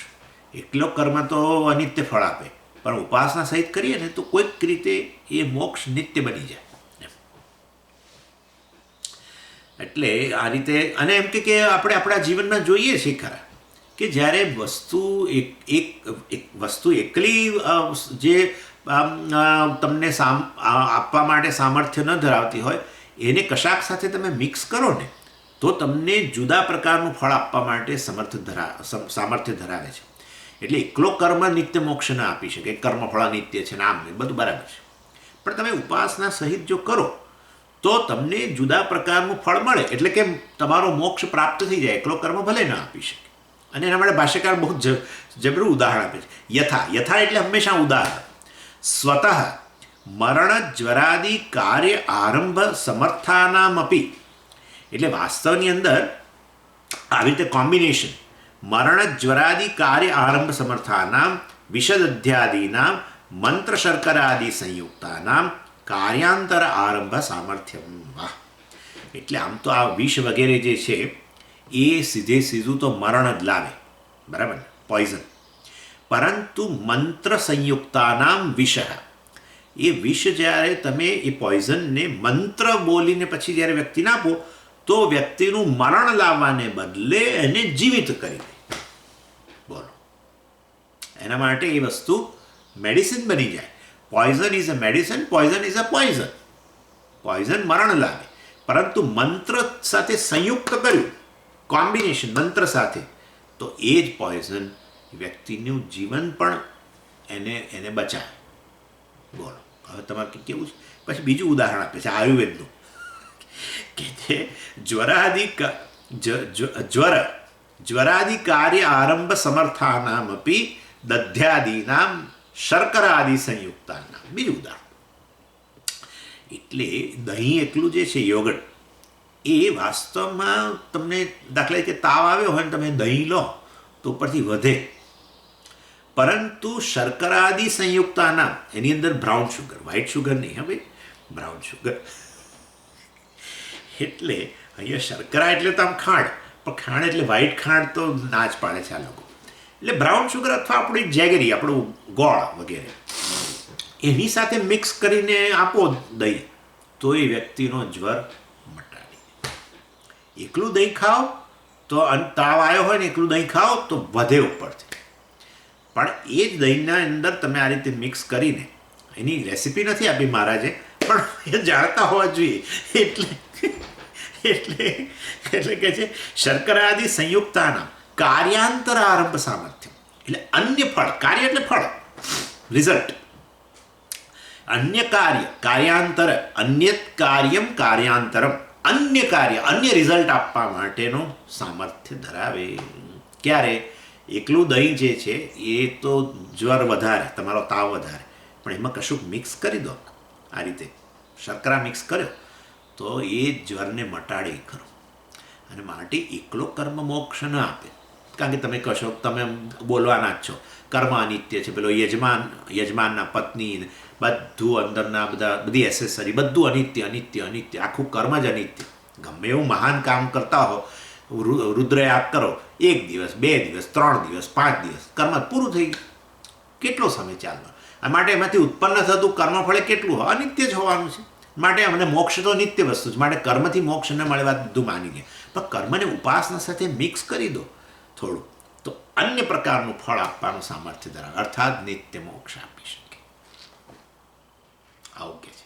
Speaker 1: એકલો કર્મ તો અનિત્ય ફળ આપે, પણ ઉપાસના સહિત કરીએ ને તો કોઈક રીતે એ મોક્ષ નિત્ય બની જાય. એટલે આ રીતે, અને એમ કે આપણે આપણા જીવનમાં જોઈએ છીએ ખરા કે જ્યારે વસ્તુ એકલી જે તમને આપવા માટે સામર્થ્ય ન ધરાવતી હોય એને કશાક સાથે તમે મિક્સ કરો ને તો તમને જુદા પ્રકારનું ફળ આપવા માટે સામર્થ્ય ધરાવે છે. એટલે એકલો કર્મ નિત્ય મોક્ષ ન આપી શકે, કર્મફળ નિત્ય છે ને આમ બધું બરાબર છે, પણ તમે ઉપાસના સહિત જો કરો તો તમને જુદા પ્રકારનું ફળ મળે. એટલે કે તમારો મોક્ષ પ્રાપ્ત થઈ જાય. એકલો કર્મ ભલે ન આપી શકે. અને એના માટે ભાષ્યકાર બહુ જબરું ઉદાહરણ આપે છે. યથા એટલે હંમેશા ઉદાહરણ. સ્વતઃ મરણ જ્વરાદિ કાર્ય આરંભ સમર્થાનામ અપી, એટલે વાસ્તવની અંદર આવી રીતે કોમ્બિનેશન મરણ જ્વરાદિ કાર્ય આરંભ સમર્થાનામ વિષદધ્યાદીનામ મંત્ર શર્કરાદિ સંયુક્તાનામ કાર્યાંતર આરંભ સામર્થ્યમ. વાહ! એટલે આમ તો આ વિષ વગેરે જે છે એ સીધું તો મરણ જ લાવે, બરાબર, પોઈઝન. પરંતુ મંત્ર સંયુક્તાનામ વિષ, એ વિષ જ્યારે તમે એ પોઈઝનને મંત્ર બોલીને પછી જ્યારે વ્યક્તિને આપો તો વ્યક્તિનું મરણ લાવવાને બદલે એને જીવિત કરી દે. બોલો, એના માટે એ વસ્તુ મેડિસિન બની જાય. Poison is a medicine, poison is a poison. Poison મરણ લાવે, પરંતુ મંત્ર સાથે સંયુક્ત કર્યું, કોમ્બિનેશન મંત્ર સાથે, તો એ જ પોઈઝન વ્યક્તિનું જીવન પણ એને બચાવે. બોલો, હવે તમારે કેવું છે? પછી બીજું ઉદાહરણ આપે છે આયુર્વેદનું કે જે જ્વરાદિ કાર્ય આરંભ સમર્થાનામપી દધ્યાદીનામ શર્કરાદિ સંયુક્તાનામ. બીજું ઉદાહરણ. એટલે દહીં એકલું જે છે, યોગર્ટ, એ વાસ્તવમાં તમને દાખલા તરીકે તાવ આવ્યો હોય ને તમે દહીં લો તો ઉપરથી વધે, પરંતુ શર્કરાદિ સંયુક્તાનામ, એની અંદર બ્રાઉન શુગર, વ્હાઇટ શુગર નહીં, હવે બ્રાઉન શુગર, એટલે અહીંયા શર્કરા એટલે તો આમ ખાંડ, પણ ખાંડ એટલે વ્હાઈટ ખાંડ તો ના જ પાડે છે આ લોકો. એટલે બ્રાઉન શુગર અથવા આપણી જેગરી, આપણું ગોળ વગેરે એની સાથે મિક્સ કરીને આપો દહીં, તો એ વ્યક્તિનો જ્વર મટાડી દે. એકલું દહીં ખાઓ તો તાવ આવ્યો હોય ને એકલું દહીં ખાઓ તો વધે ઉપરથી, પણ એ જ દહીંના અંદર તમે આ રીતે મિક્સ કરીને, એની રેસીપી નથી આપી મહારાજે, પણ એ જાણતા હોવા જોઈએ. એટલે કે છે શર્કરાદિ સંયુક્તાના કાર્યાંતર આરંભ સામર્થ્ય. એટલે અન્ય ફળ, કાર્ય એટલે ફળ, રિઝલ્ટ, અન્ય કાર્ય કાર્યાંતર, અન્યત કાર્યમ કાર્યાંતરમ, અન્ય કાર્ય અન્ય રિઝલ્ટ આપવા માટેનું સામર્થ્ય ધરાવે. ક્યારે? એકલું દહીં જે છે એ તો જ્વર વધારે, તમારો તાવ વધારે, પણ એમાં કશુંક મિક્સ કરી દો, આ રીતે શર્કરા મિક્સ કર્યો તો એ જ્વરને મટાડે ખરો. અને માટે એકલો કર્મ મોક્ષ ન આપે, કારણ કે તમે કશો, તમે બોલવાના જ છો કર્મ અનિત્ય છે, પેલો યજમાનના પત્ની, બધું અંદરના બધી એસેસરી બધું અનિત્ય અનિત્ય અનિત્ય, આખું કર્મ જ અનિત્ય. ગમે એવું મહાન કામ કરતા હો, રુદ્રયાગ કરો, 1 દિવસ 2 દિવસ 3 દિવસ 5 દિવસ, કર્મ પૂરું થઈ ગયું. કેટલો સમય ચાલવાનો? આ માટે એમાંથી ઉત્પન્ન થતું કર્મફળે કેટલું હોય? અનિત્ય જ હોવાનું છે. માટે અમને મોક્ષ તો નિત્ય વસ્તુ છે, માટે કર્મથી મોક્ષ ન મળે વાત બધું માની લે, પણ કર્મને ઉપાસના સાથે મિક્સ કરી દો થોડું, તો અન્ય પ્રકારનું ફળ આપવાનું સામર્થ્ય ધરાવે, અર્થાત નિત્ય મોક્ષ આપી શકે. આવું કે છે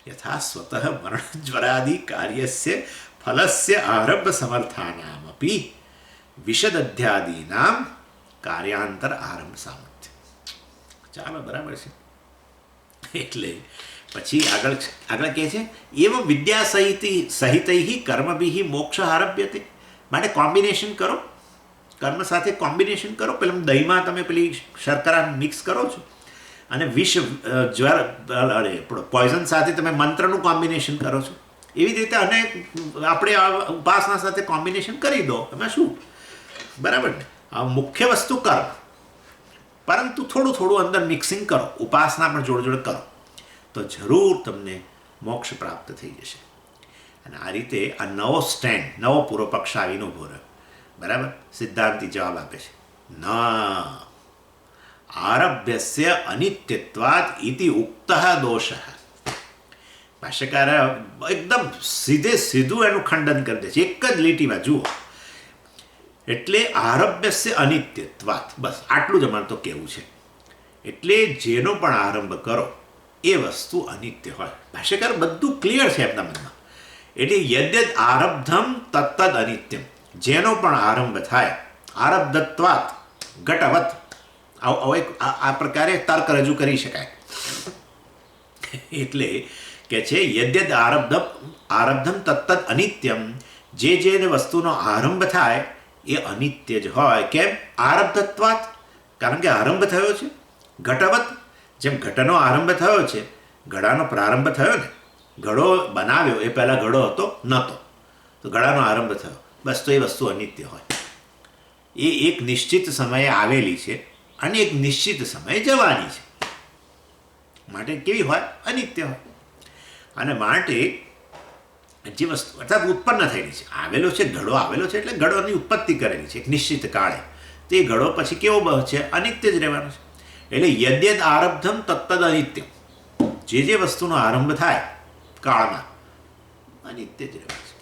Speaker 1: યથા સ્વતઃ મરણ જ્વરાદિ કાર્યસ્ય ફલસ્ય આરંભ સમર્થાનામપી વિશદધ્યાદીનામ કાર્યાંતર આરંભ સામર્થ્ય. ચાલો, બરાબર છે. એટલે પછી આગળ કહે છે એવં વિદ્યા સહિતૈ કર્મભિ મોક્ષ આરભ્યતે. માટે કોમ્બિનેશન કરો, કર્મ સાથે કોમ્બિનેશન કરો. પેલા દહીંમાં તમે પેલી શર્કરા મિક્સ કરો છો, અને જ્વર પોઈઝન સાથે તમે મંત્રનું કોમ્બિનેશન કરો છો. એવી રીતે અને આપણે ઉપાસના સાથે કોમ્બિનેશન કરી દો, એમાં શું? બરાબર ને? આ મુખ્ય વસ્તુ કર્મ, પરંતુ થોડું થોડું અંદર મિક્સિંગ કરો, ઉપાસના પણ જોડે જોડે કરો, તો જરૂર તમને મોક્ષ પ્રાપ્ત થઈ જશે. અને આ રીતે આ નવો સ્ટેન્ડ, નવો પૂર્વ પક્ષ આવીને ઊભો રહ્યો. બરાબર? સિદ્ધાંતિ જવાબ આપે છે, ના આરભ્યસ્ય અનિત્યત્વાદ ઇતિ ઉક્ત દોષ. ભાષ્યકાર એકદમ સીધું એનું ખંડન કરી દે છે, એક જ લીટીમાં જુઓ. એટલે આરભ્યસ્ય અનિત્યત્વાદ, બસ આટલું જ અમારે તો કહેવું છે. એટલે જેનો પણ આરંભ કરો એ વસ્તુ અનિત્ય હોય. ભાષ્યકાર બધું ક્લિયર છે એમના મનમાં. એટલે યદ્યદ આરબ્ધમ તત્તદ અનિત્યમ, જેનો પણ આરંભ થાય, આરબ્ધત્વાત ઘટવત, આ પ્રકારે તર્ક રજૂ કરી શકાય. એટલે કે છે યદ્યદ આરબ્ધમ તત્તદ અનિત્યમ, જે વસ્તુનો આરંભ થાય એ અનિત્ય જ હોય. કેમ? આરબ્ધત્વાત, કારણ કે આરંભ થયો છે. ઘટવત, જેમ ઘટનો આરંભ થયો છે, ઘડાનો પ્રારંભ થયો ને, ઘડો બનાવ્યો એ પહેલાં ઘડો હતો નહોતો, તો ઘડાનો આરંભ થયો, બસ તો એ વસ્તુ અનિત્ય હોય. એ એક નિશ્ચિત સમયે આવેલી છે અને એક નિશ્ચિત સમયે જવાની છે. માટે કેવી હોય? અનિત્ય હોય. અને માટે જે વસ્તુ અર્થાત ઉત્પન્ન થયેલી છે, આવેલો છે, ઘડો આવેલો છે, એટલે ઘડોની ઉત્પત્તિ કરેલી છે એક નિશ્ચિત કાળે, તો એ ઘડો પછી કેવો બહુ છે? અનિત્ય જ રહેવાનો છે. એટલે યદ્યદ આરબ્ધમ તત્તદ અનિત્યમ, જે વસ્તુનો આરંભ થાય કાળમાં, અનિત્ય જ રહેવાનું છે.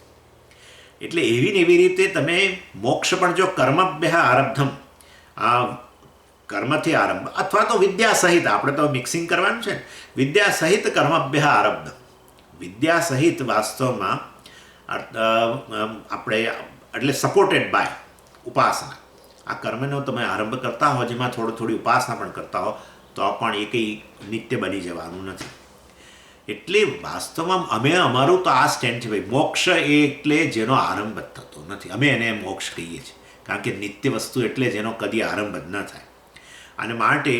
Speaker 1: એટલે એવી ને એવી રીતે તમે મોક્ષ પણ જો કર્મભ્ય આરબ્ધમ, આ કર્મથી આરંભ, અથવા તો વિદ્યા સહિત, આપણે તો મિક્સિંગ કરવાનું છે ને, વિદ્યા સહિત કર્મભ્ય આરબ્ધ. વિદ્યા સહિત વાસ્તવમાં આપણે એટલે સપોર્ટેડ બાય ઉપાસના, આ કર્મનો તમે આરંભ કરતા હો, જેમાં થોડી ઉપાસના પણ કરતા હો, તો પણ એ કંઈ નિત્ય બની જવાનું નથી. એટલે વાસ્તવમાં અમારું તો આ સ્ટેન્ડ છે, ભાઈ મોક્ષ એટલે જેનો આરંભ જ થતો નથી. અમે એને મોક્ષ કહીએ છીએ, કારણ કે નિત્ય વસ્તુ એટલે જેનો કદી આરંભ જ ન થાય. અને માટે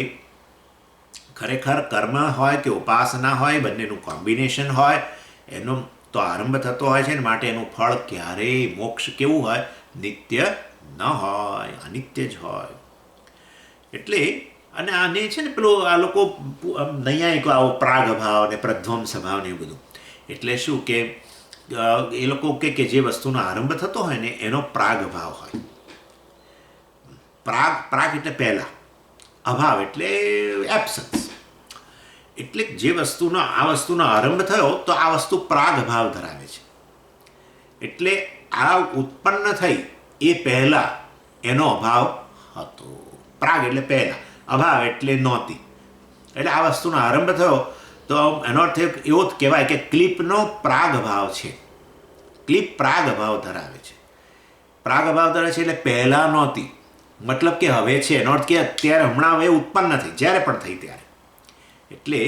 Speaker 1: ખરેખર કર્મ હોય કે ઉપાસના હોય, બંનેનું કોમ્બિનેશન હોય, એનો તો આરંભ થતો હોય છે ને. માટે એનું ફળ ક્યારેય મોક્ષ કેવું હોય? નિત્ય ન હોય, અનિત્ય જ હોય. એટલે અને આને છે ને પેલું આ લોકો નૈયાયિકો આવો પ્રાગ ભાવ ને પ્રધ્વંસ ભાવ ને એવું બધું, એટલે શું કે એ લોકો કે જે વસ્તુનો આરંભ થતો હોય ને એનો પ્રાગ ભાવ હોય. પ્રાગ એટલે પહેલાં, અભાવ એટલે એબ્સન્સ. એટલે જે આ વસ્તુનો આરંભ થયો તો આ વસ્તુ પ્રાગ ભાવ ધરાવે છે. એટલે આ ઉત્પન્ન થઈ એ પહેલાં એનો અભાવ હતો. પ્રાગ એટલે પહેલાં, અભાવ એટલે નહોતી. એટલે આ વસ્તુનો આરંભ થયો તો એનો અર્થ એવો જ કહેવાય કે ક્લિપનો પ્રાગ ભાવ છે. ક્લિપ પ્રાગ ભાવ ધરાવે છે. પ્રાગ ભાવ ધરાવે છે એટલે પહેલાં નહોતી, મતલબ કે હવે છે. એનો અર્થ કે અત્યારે હમણાં હવે ઉત્પન્ન થઈ, જ્યારે પણ થઈ ત્યારે. એટલે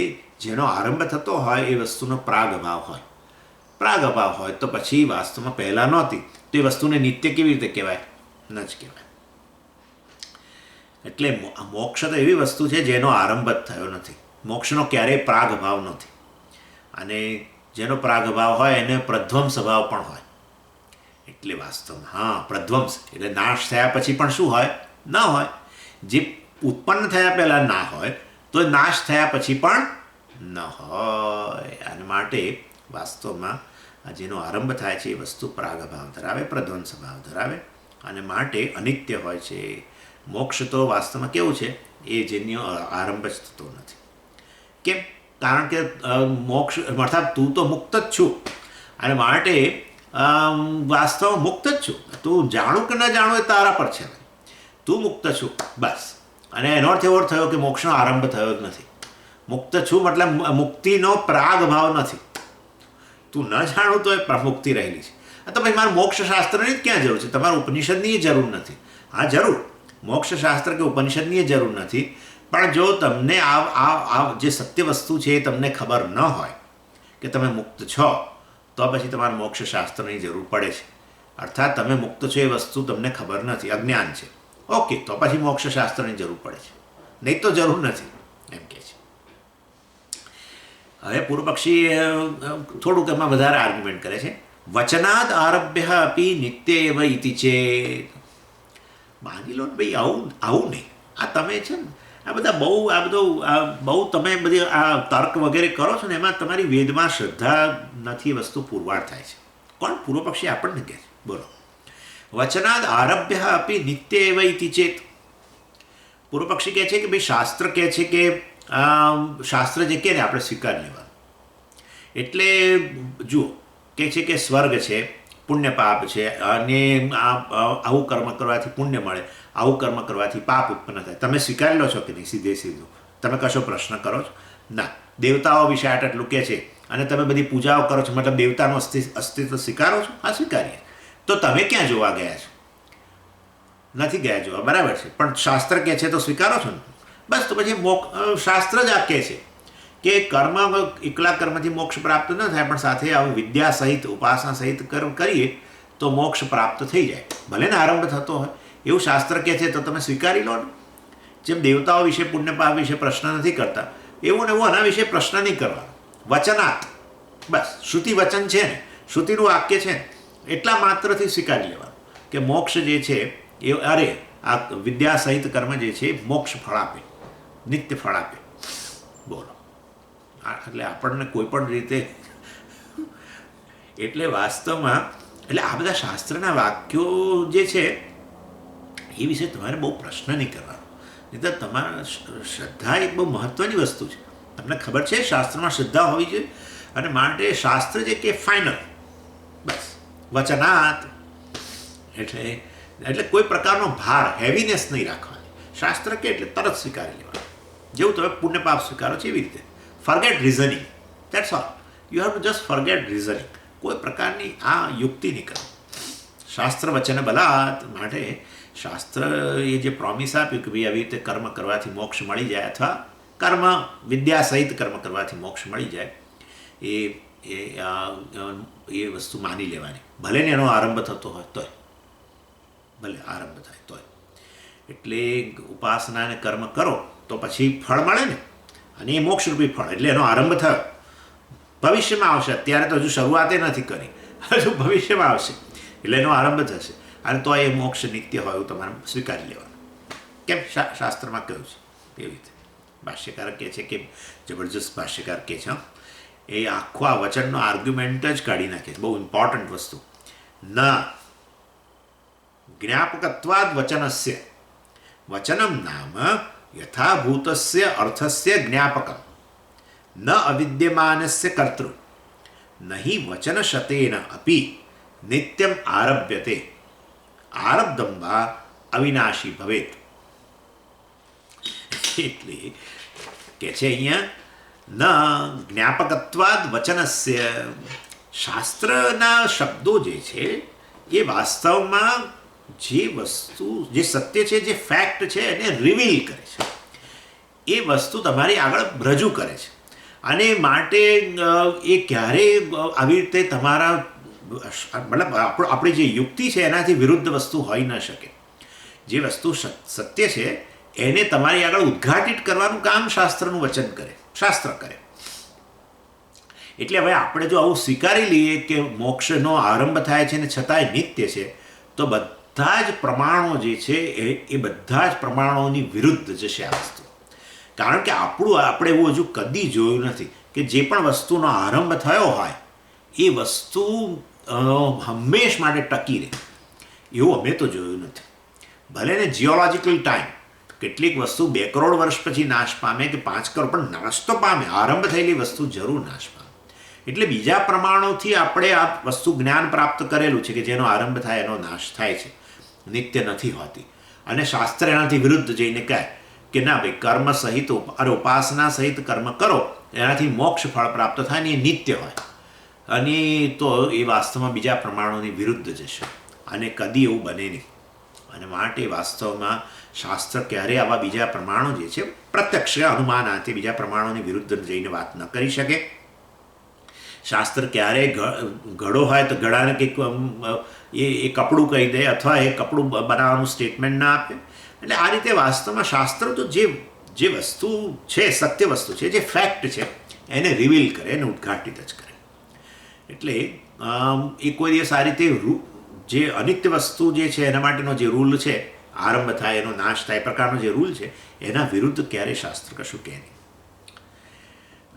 Speaker 1: જેનો આરંભ થતો હોય એ વસ્તુનો પ્રાગ ભાવ હોય. પ્રાગ ભાવ હોય તો પછી વાસ્તવમાં પહેલાં નહોતી, તો એ વસ્તુને નિત્ય કેવી રીતે કહેવાય? ન જ કહેવાય. એટલે મોક્ષ તો એવી વસ્તુ છે જેનો આરંભ જ થયો નથી. મોક્ષનો ક્યારેય પ્રાગ ભાવ નથી. અને જેનો પ્રાગ ભાવ હોય એને પ્રધ્વંસ ભાવ પણ હોય. એટલે વાસ્તવમાં પ્રધ્વંસ એટલે નાશ થયા પછી પણ શું હોય? ન હોય. જે ઉત્પન્ન થયા પહેલાં ના હોય તો નાશ થયા પછી પણ ન હોય. અને માટે વાસ્તવમાં જેનો આરંભ થાય છે એ વસ્તુ પ્રાગ ભાવ ધરાવે, પ્રધ્વંસ ભાવ ધરાવે, અને માટે અનિત્ય હોય છે. મોક્ષ તો વાસ્તવમાં કેવું છે? એ જેનો આરંભ જ થતો નથી. કેમ? કારણ કે મોક્ષ અર્થાત તું તો મુક્ત જ છું, અને માટે વાસ્તવમાં મુક્ત જ છું. તું જાણું કે ન જાણું એ તારા પર છે. તું મુક્ત છું બસ. અને એનો અર્થ એવો થયો કે મોક્ષનો આરંભ થયો જ નથી. મુક્ત છું મતલબ મુક્તિનો પ્રાગ ભાવ નથી. તું ન જાણું તો એ મુક્તિ રહેલી છે. તો પછી મારે મોક્ષશાસ્ત્રની જ ક્યાં જરૂર છે? તમારે ઉપનિષદની જરૂર નથી. હા, જરૂર મોક્ષશાસ્ત્ર કે ઉપનિષદની જરૂર નથી. પણ જો તમને આ જે સત્ય વસ્તુ છે એ તમને ખબર ન હોય કે તમે મુક્ત છો, તો પછી તમારે મોક્ષશાસ્ત્રની જરૂર પડે છે. અર્થાત તમે મુક્ત છો એ વસ્તુ તમને ખબર નથી, અજ્ઞાન છે. ઓકે, તો પછી મોક્ષશાસ્ત્રની જરૂર પડે છે, નહીં તો જરૂર નથી, એમ કે છે. હવે પૂર્વ પક્ષી થોડુંક એમાં વધારે આર્ગ્યુમેન્ટ કરે છે. વચનાદ આરભ્ય અપી નિત્ય એવ ઇતિ ચેત. માની લો ને ભાઈ, આવું નહીં. આ તમે છે ને આ બહુ તમે બધી આ તર્ક વગેરે કરો છો ને, એમાં તમારી વેદમાં શ્રદ્ધા નથી, વસ્તુ પુરવાર થાય છે. કોણ? પૂર્વ પક્ષી આપણને કહે છે. બોલો. વચનાદ આરભ્ય અપી નિત્ય એવ ઇતિ ચેત. પૂર્વ પક્ષી કહે છે કે ભાઈ શાસ્ત્ર કહે છે કે શાસ્ત્ર જે કહે ને આપણે સ્વીકાર લેવાનું. એટલે જુઓ, કહે છે કે સ્વર્ગ છે, પુણ્ય પાપ છે, અને આવું કર્મ કરવાથી પુણ્ય મળે, આવું કર્મ કરવાથી પાપ ઉત્પન્ન થાય. તમે સ્વીકારી લો છો કે નહીં? સીધું તમે કશો પ્રશ્ન કરો છો? ના. દેવતાઓ વિશે આટલું કહે છે અને તમે બધી પૂજાઓ કરો છો, મતલબ દેવતાનું અસ્તિત્વ સ્વીકારો છો? હા, સ્વીકારીએ. તો તમે ક્યાં જોવા ગયા છો? નથી ગયા જોવા, બરાબર છે. પણ શાસ્ત્ર કહે છે તો સ્વીકારો છો ને? બસ. તો પછી શાસ્ત્ર જ આ કહે છે કે કર્મ, એકલા કર્મથી મોક્ષ પ્રાપ્ત ન થાય, પણ સાથે આવું વિદ્યા સહિત, ઉપાસના સહિત કર્મ કરીએ તો મોક્ષ પ્રાપ્ત થઈ જાય. ભલે ને આરંભ થતો હોય એવું શાસ્ત્ર કહે છે, તો તમે સ્વીકારી લો ને. જેમ દેવતાઓ વિશે, પુણ્ય પાપ વિશે પ્રશ્ન નથી કરતા, એવું ને એવું આના વિશે પ્રશ્ન નહીં કરવાનો. વચનાત, બસ. શ્રુતિ વચન છે ને, શ્રુતિનું વાક્ય છે ને, એટલા માત્રથી સ્વીકારી લેવાનું કે મોક્ષ જે છે એ આ વિદ્યા સહિત કર્મ જે છે મોક્ષ ફળ આપે, નિત્ય ફળ આપે. બોલો. એટલે આપણને કોઈ પણ રીતે એટલે વાસ્તવમાં એટલે આ બધા શાસ્ત્રના વાક્યો જે છે એ વિશે તમારે બહુ પ્રશ્ન નહીં કરવાનો. નહીં તો તમારા શ્રદ્ધા એક બહુ મહત્ત્વની વસ્તુ છે. તમને ખબર છે શાસ્ત્રમાં શ્રદ્ધા હોવી જોઈએ, અને માટે શાસ્ત્ર જે કે ફાઇનલ, બસ. વચનાત એટલે કોઈ પ્રકારનો ભાર, હેવીનેસ નહીં રાખવાની. શાસ્ત્ર કે એટલે તરત સ્વીકારી લેવાનું. જેવું તમે પુણ્ય પાપ સ્વીકારો છો એવી રીતે. Forget reasoning, that's all. You have to just forget reasoning. કોઈ પ્રકારની આ યુક્તિ નહીં કરો. શાસ્ત્ર વચન બલાત. માટે શાસ્ત્ર એ જે પ્રોમિસ આપ્યું કે ભાઈ આવી રીતે કર્મ કરવાથી મોક્ષ મળી જાય, અથવા કર્મ વિદ્યા સહિત કર્મ કરવાથી મોક્ષ મળી જાય, એ વસ્તુ માની લેવાની. ભલે ને એનો આરંભ થતો હોય તોય, ભલે આરંભ થાય તોય. એટલે ઉપાસના અને કર્મ કરો તો પછી ફળ મળે ને, અને એ મોક્ષરૂપી ફળ. એટલે એનો આરંભ થયો. ભવિષ્યમાં આવશે, અત્યારે તો હજુ શરૂઆતે નથી કરી, હજુ ભવિષ્યમાં આવશે, એટલે એનો આરંભ થશે. અને તો એ મોક્ષ નિત્ય હોય એવું તમારે સ્વીકારી લેવાનું. કેમ? શાસ્ત્રમાં કહ્યું છે એવી રીતે. ભાષ્યકાર કહે છે કે જબરજસ્ત ભાષ્યકાર કહે છે એ આખો આ વચનનો આર્ગ્યુમેન્ટ જ કાઢી નાખે છે, બહુ ઇમ્પોર્ટન્ટ વસ્તુ. ન જ્ઞાપકત્વાદ વચનસ્ય વચનમ નામ યથાભૂતસ્ય અર્થસ્ય જ્ઞાપકમ ન અવિદ્યમાનસ્ય કર્તૃ નહીં વચનશતેન અપી નિત્યમ આરભ્યતે આરબ્ધમ વા અવિનાશી ભવેત. એટલે કે છે અહીંયા ન જ્ઞાપકત્વાદ વચનસ્ય, શાસ્ત્રના શબ્દો જે છે એ વાસ્તવમાં જે વસ્તુ, જે સત્ય છે, જે ફેક્ટ છે એને રિવીલ કરે છે, એ વસ્તુ તમારી આગળ રજૂ કરે છે. અને માટે એ ક્યારેય આવી રીતે તમારા મતલબ આપણી જે યુક્તિ છે એનાથી વિરુદ્ધ વસ્તુ હોઈ ન શકે. જે વસ્તુ સત્ય છે એને તમારી આગળ ઉદ્ઘાટિત કરવાનું કામ શાસ્ત્રનું વચન કરે, શાસ્ત્ર કરે. એટલે હવે આપણે જો આવું સ્વીકારી લઈએ કે મોક્ષનો આરંભ થાય છે ને છતાંય નિત્ય છે, તો બધા જ પ્રમાણો જે છે એ બધા જ પ્રમાણોની વિરુદ્ધ જશે આ વસ્તુ. કારણ કે આપણે એવું હજુ કદી જોયું નથી કે જે પણ વસ્તુનો આરંભ થયો હોય એ વસ્તુ હંમેશ માટે ટકી રહે, એવું અમે તો જોયું નથી. ભલે ને જીઓલોજિકલ ટાઈમ કેટલીક વસ્તુ 2 કરોડ વર્ષ પછી નાશ પામે કે 5 કરોડ, પણ નાશ તો પામે, આરંભ થયેલી વસ્તુ જરૂર નાશ પામે. એટલે બીજા પ્રમાણોથી આપણે આ વસ્તુ જ્ઞાન પ્રાપ્ત કરેલું છે કે જેનો આરંભ થાય એનો નાશ થાય છે, નિત્ય નથી હોતી. અને શાસ્ત્ર એનાથી વિરુદ્ધ જઈને કહે કે ના ભાઈ, કર્મ સહિત ઉપાસના સહિત કર્મ કરો એનાથી મોક્ષ ફળ પ્રાપ્ત થાય ને એ નિત્ય હોય. અને તો એ વાસ્તવમાં બીજા પ્રમાણોની વિરુદ્ધ જશે અને કદી એવું બને નહીં. અને માટે વાસ્તવમાં શાસ્ત્ર ક્યારેય આવા બીજા પ્રમાણો જે છે પ્રત્યક્ષ અનુમાન આથી બીજા પ્રમાણોની વિરુદ્ધ જઈને વાત ન કરી શકે. શાસ્ત્ર ક્યારેય ઘડો હોય તો ઘડાને કંઈક એ કપડું કહી દે અથવા એ કપડું બનાવવાનું સ્ટેટમેન્ટ ના આપે. એટલે આ રીતે વાસ્તવમાં શાસ્ત્ર તો જે વસ્તુ છે, સત્ય વસ્તુ છે, જે ફેક્ટ છે એને રિવીલ કરે, એને ઉદ્ઘાટિત જ કરે. એટલે એ કોઈ દિવસ આ રીતે જે અનિત્ય વસ્તુ જે છે એના માટેનો જે રૂલ છે, આરંભ થાય એનો નાશ થાય પ્રકારનો જે રૂલ છે, એના વિરુદ્ધ ક્યારેય શાસ્ત્ર કશું કહે નહીં.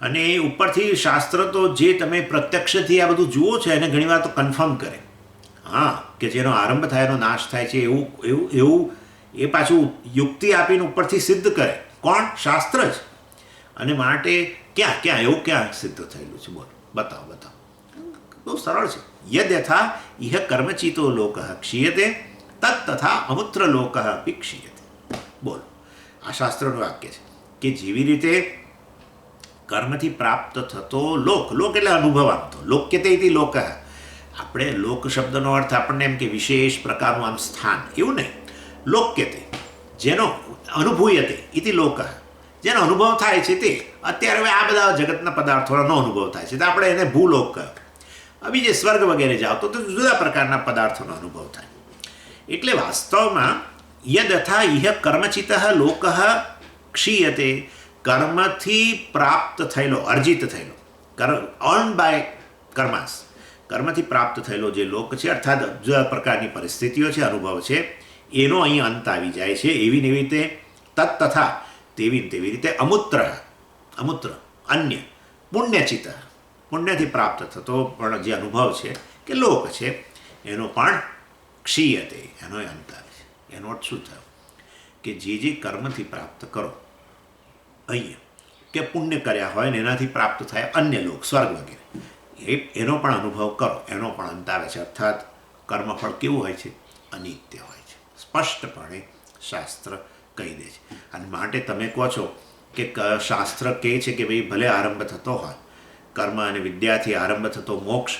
Speaker 1: અને ઉપરથી શાસ્ત્ર તો જે તમે પ્રત્યક્ષથી આ બધું જુઓ છો એને ઘણીવાર તો કન્ફર્મ કરે, હા, કે જેનો આરંભ થાય એનો નાશ થાય છે એવું એ પાછું યુક્તિ આપીને ઉપરથી સિદ્ધ કરે. કોણ? શાસ્ત્ર જ. અને માટે ક્યાં એવું ક્યાં સિદ્ધ થયેલું છે? બોલો, બતાવો. બહુ સરળ છે. યદ યથા ઇહ કર્મચિતો લોક ક્ષીયતે તત્ તથા અમૂત્ર લોક અપી ક્ષીયતે. બોલો, આ શાસ્ત્રનું વાક્ય છે કે જેવી રીતે કર્મથી પ્રાપ્ત થતો લોક એટલે અનુભવ આપતો, લોક્યતે ઇતિ લોક. આપણે લોક શબ્દનો અર્થ આપણને એમ કે વિશેષ પ્રકારનું આમ સ્થાન, એવું નહીં. લોક્યતે, જેનો અનુભૂયતે ઇતિ લોક, જેનો અનુભવ થાય છે તે. અત્યારે હવે આ બધા જગતના પદાર્થોનો અનુભવ થાય છે તો આપણે એને ભૂલોક કહ્યો. બીજે સ્વર્ગ વગેરે જાઓ તો જુદા પ્રકારના પદાર્થોનો અનુભવ થાય. એટલે વાસ્તવમાં યદથા ઇહ કર્મચિત લોક ક્ષીયતે, કર્મથી પ્રાપ્ત થયેલો, અર્જિત થયેલો, અર્ન બાય કર્માસ, કર્મથી પ્રાપ્ત થયેલો જે લોક છે, અર્થાત જુદા પ્રકારની પરિસ્થિતિઓ છે, અનુભવ છે, એનો અહીં અંત આવી જાય છે. એવી ને એવી રીતે તત્ તથા તેવી રીતે અમૂત્ર અન્ય પુણ્યચિત, પુણ્યથી પ્રાપ્ત થતો પણ જે અનુભવ છે કે લોક છે એનો પણ ક્ષીયતે, એનો અંત આવે છે. એનો અર્થ શું થયો કે જે કર્મથી પ્રાપ્ત કરો અહીંયા, કે પુણ્ય કર્યા હોય ને એનાથી પ્રાપ્ત થાય અન્ય લોક, સ્વર્ગ વગેરે, એનો પણ અનુભવ કરો, એનો પણ અંત આવે છે. અર્થાત કર્મફળ કેવું હોય છે? અનિત્ય હોય છે. સ્પષ્ટપણે શાસ્ત્ર કહી દે છે. અને માટે તમે કહો છો કે શાસ્ત્ર કહે છે કે ભાઈ ભલે આરંભ થતો હોય કર્મ અને વિદ્યાથી આરંભ થતો મોક્ષ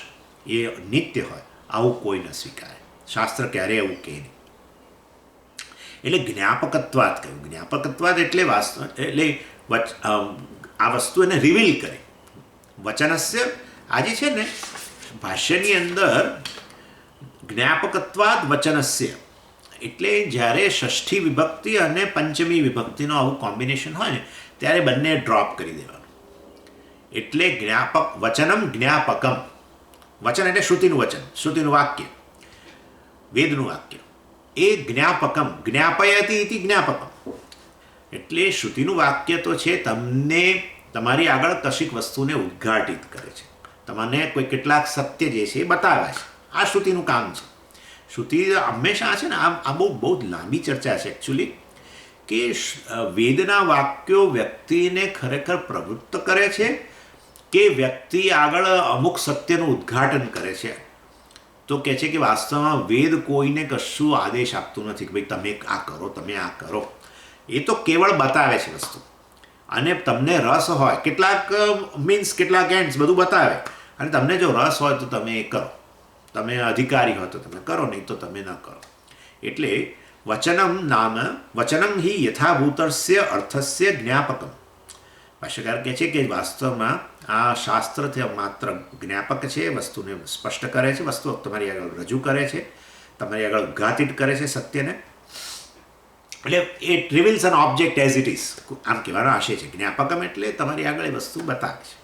Speaker 1: એ નિત્ય હોય, આવું કોઈ ન સ્વીકારે. શાસ્ત્ર ક્યારેય એવું કહે નહીં. એટલે જ્ઞાપકત્વાદ કહ્યું. જ્ઞાપકત્વાદ એટલે આ વસ્તુ એને રિવીલ કરે. વચનસ્ય આજે છે ને ભાષ્યની અંદર જ્ઞાપકત્વાદ વચનસ્ય એટલે જ્યારે ષષ્ઠી વિભક્તિ અને પંચમી વિભક્તિનો આવું કોમ્બિનેશન હોય ને ત્યારે બંને ડ્રોપ કરી દેવાનું. એટલે વચનમ જ્ઞાપકમ. વચન એટલે શ્રુતિનું વચન, શ્રુતિનું વાક્ય, વેદનું વાક્ય. એ જ્ઞાપકમ, જ્ઞાપયતિ ઇતિ જ્ઞાપકમ. એટલે શ્રુતિનું વાક્ય તો છે તમને તમારી આગળ કશીક વસ્તુને ઉદ્ઘાટિત કરે છે, તમને કોઈ કેટલાક સત્ય જે છે એ બતાવે છે. આ શ્રુતિનું કામ છે. શ્રુતિ હંમેશા છે ને આ બહુ બહુ લાંબી ચર્ચા છે એકચ્યુઅલી, કે વેદના વાક્યો વ્યક્તિને ખરેખર પ્રવૃત્ત કરે છે કે વ્યક્તિ આગળ અમુક સત્યનું ઉદ્ઘાટન કરે છે. તો કહે છે કે વાસ્તવમાં વેદ કોઈને કશું આદેશ આપતું નથી કે ભાઈ તમે આ કરો, તમે આ કરો. એ તો કેવળ બતાવે છે વસ્તુ, અને તમને રસ હોય કેટલાક મીન્સ કેટલાક એન્ડ્સ બધું બતાવે, અને તમને જો રસ હોય તો તમે એ કરો, તમે અધિકારી હોય તો તમે કરો, નહીં તો તમે ન કરો. એટલે વચનમ હિ યથાભૂતસ્ય અર્થસ્ય જ્ઞાપકમ. ભાષ્યકાર કહે છે કે વાસ્તવમાં આ શાસ્ત્ર માત્ર જ્ઞાપક છે, વસ્તુને સ્પષ્ટ કરે છે, વસ્તુ તમારી આગળ રજૂ કરે છે, તમારી આગળ ઉદ્ઘાટિત કરે છે સત્યને. એટલે it રિવીલ્સ N object as it is, આમ કહેવાનો આશય છે. જ્ઞાપકમ એટલે તમારી આગળ એ વસ્તુ બતાવે છે.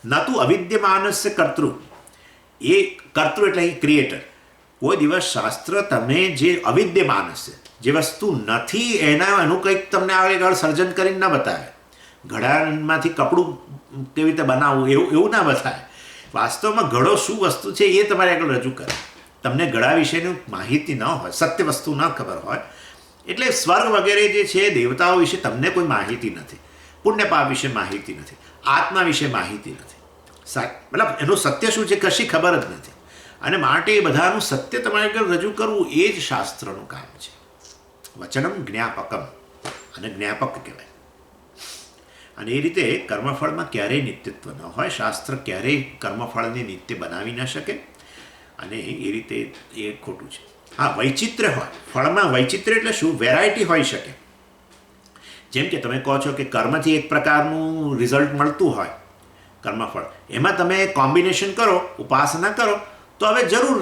Speaker 1: ન તું અવિદ્યમાનસ્ય કર્તૃ, એ કર્તૃ એટલે અહીં ક્રિએટર. કોઈ દિવસ શાસ્ત્ર તમે જે અવિદ્યમાનસ્ય, જે વસ્તુ નથી એનું કંઈક તમને આગળ સર્જન કરીને ન બતાવે. ઘડામાંથી કપડું કેવી રીતે બનાવવું એવું ના બતાવે. વાસ્તવમાં ઘડો શું વસ્તુ છે એ તમારી આગળ રજૂ કરે. તમને ઘડા વિશેની માહિતી ન હોય, સત્ય વસ્તુ ન ખબર હોય, એટલે સ્વર્ગ વગેરે જે છે દેવતાઓ વિશે તમને કોઈ માહિતી નથી, પુણ્ય પાપ વિશે માહિતી નથી, આત્મા વિશે માહિતી નથી, મતલબ એનું સત્ય શું છે કશી ખબર જ નથી. અને માટે એ બધાનું સત્ય તમારી આગળ રજૂ કરવું એ જ શાસ્ત્રનું કામ છે. વચનમ જ્ઞાપકમ, અને જ્ઞાપક કહેવાય. અને એ રીતે કર્મફળમાં ક્યારેય નિત્યત્વ ન હોય. શાસ્ત્ર ક્યારેય કર્મફળને નિત્ય બનાવી ન શકે, અને એ રીતે એ ખોટું છે. હા, વૈચિત્ર્ય હોય ફળમાં. વૈચિત્ર્ય એટલે શું? વેરાયટી હોઈ શકે. જેમ કે તમે કહો છો કે કર્મથી એક પ્રકારનું રિઝલ્ટ મળતું હોય, કર્મફળ, એમાં તમે કોમ્બિનેશન કરો, ઉપાસના કરો, તો હવે જરૂર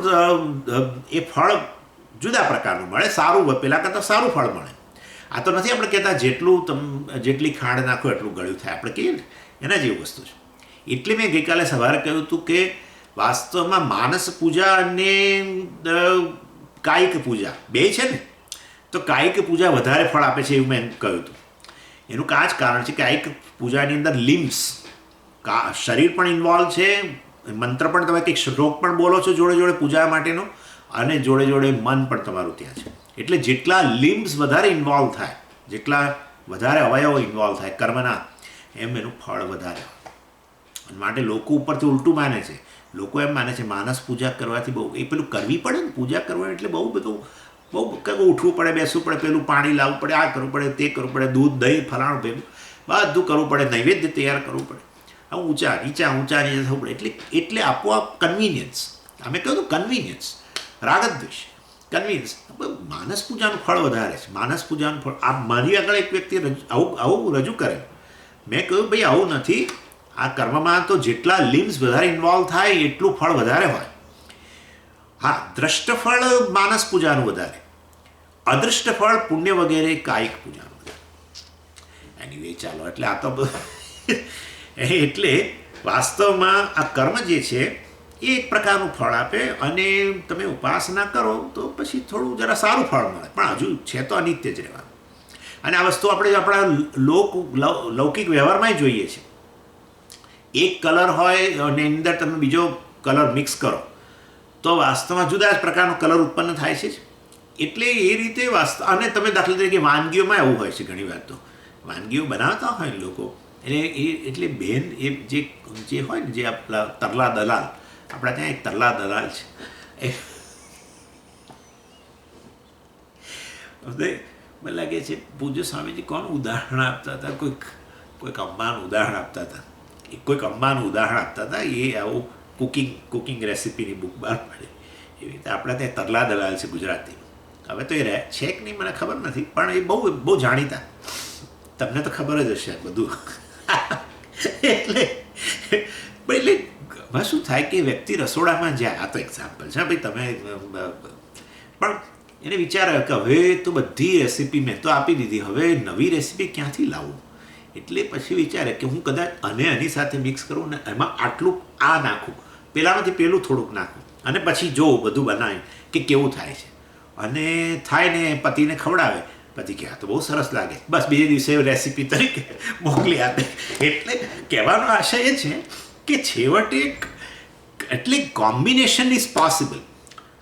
Speaker 1: એ ફળ જુદા પ્રકારનું મળે, સારું, પહેલાં કરતાં સારું ફળ મળે. આ તો નથી આપણે કહેતા જેટલી ખાંડ નાખો એટલું ગળ્યું થાય, આપણે કહીએ ને એના જેવી વસ્તુ છે. એટલે મેં ગઈકાલે સવારે કહ્યું હતું કે વાસ્તવમાં માનસ પૂજા અને કાયિક પૂજા બે છે ને, તો કાયિક પૂજા વધારે ફળ આપે છે એવું મેં કહ્યું હતું. એનું આ જ કારણ છે કે કાયિક પૂજાની અંદર લિમ્સ, શરીર પણ ઇન્વોલ્વ છે, મંત્ર પણ તમે કંઈક શ્લોક પણ બોલો છો જોડે જોડે પૂજા માટેનો, અને જોડે જોડે મન પણ તમારું ત્યાં છે. એટલે જેટલા લિમ્સ વધારે ઇન્વોલ્વ થાય, જેટલા વધારે અવયવો ઇન્વોલ્વ થાય કર્મના, એમ એનું ફળ વધારે હોય. અને માટે લોકો ઉપરથી ઉલટું માને છે. લોકો એમ માને છે માનસ પૂજા કરવાથી બહુ એ પેલું કરવી પડે ને, પૂજા કરવા એટલે બહુ બધું, બહુ ઉઠવું પડે, બેસવું પડે, પેલું પાણી લાવવું પડે, આ કરવું પડે, તે કરવું પડે, દૂધ દહીં ફલાણું ભેગું બધું કરવું પડે, નૈવેદ્ય તૈયાર કરવું પડે, આ ઊંચા નીચા થવું પડે. એટલે આપોઆપ કન્વિનિયન્સ, અમે કહ્યું હતું કન્વિનિયન્સ, રાગદ્વેષ, કન્વિન્સ. માનસ પૂજાનું ફળ વધારે છે. માનસ પૂજાનું ફળ આ મારી આગળ એક વ્યક્તિ આવું રજૂ કરે, મેં કહ્યું ભાઈ આવું નથી. આ કર્મમાં તો જેટલા લિમ્સ વધારે ઇન્વોલ્વ થાય એટલું ફળ વધારે હોય. હા, દ્રષ્ટ ફળ માનસ પૂજાનું વધારે, અદૃષ્ટ ફળ પુણ્ય વગેરે કાયિક પૂજાનું વધારે. એનીવે ચાલો, એટલે આ તો એટલે વાસ્તવમાં આ કર્મ જે છે એ એક પ્રકારનું ફળ આપે, અને તમે ઉપાસના કરો તો પછી થોડું જરા સારું ફળ મળે, પણ હજુ છે તો અનિત્ય જ રહેવાનું. અને આ વસ્તુ આપણે આપણા લૌકિક વ્યવહારમાં જોઈએ છીએ. એક કલર હોય અને અંદર તમે બીજો કલર મિક્સ કરો તો વાસ્તવમાં જુદા જ પ્રકારનો કલર ઉત્પન્ન થાય છે. એટલે એ રીતે અને તમે દાખલા તરીકે વાનગીઓમાં એવું હોય છે, ઘણી વાર તો વાનગીઓ બનાવતા હોય ને લોકો, એટલે બેન એ જે હોય ને, જે આપણા તરલા દલાલ, આપણા ત્યાં એક તરલા દલાલ છે, મને લાગે છે પૂજ્ય સ્વામીજી કોણ ઉદાહરણ આપતા હતા, કોઈક અંબાનું ઉદાહરણ આપતા હતા, એ આવું કુકિંગ રેસીપીની બુક બહાર પડે એવી રીતે. આપણા ત્યાં તરલા દલાલ છે ગુજરાતી, હવે તો એ છે કે નહીં મને ખબર નથી, પણ એ બહુ જાણીતા, તમને તો ખબર જ હશે બધું. એટલે શું થાય કે વ્યક્તિ રસોડામાં જાય, આ તો એક્ઝામ્પલ છે ભાઈ, તમે પણ એને વિચાર કે હવે તો બધી રેસીપી મેં તો આપી દીધી, હવે નવી રેસીપી ક્યાંથી લાવું? એટલે પછી વિચારે કે હું કદાચ આની સાથે મિક્સ કરું ને એમાં આટલું આ નાખું, પેલામાંથી પેલું થોડુંક નાખું, અને પછી જોઉં બધું બનાવી કે કેવું થાય છે. અને થાય ને પતિને ખવડાવે પછી કે આ તો બહુ સરસ લાગે, બસ બીજે દિવસે રેસીપી તરીકે મોકલી આપે. એટલે કહેવાનો આશય એ છે કે છેવટે એટલે કોમ્બિનેશન ઇઝ પોસિબલ,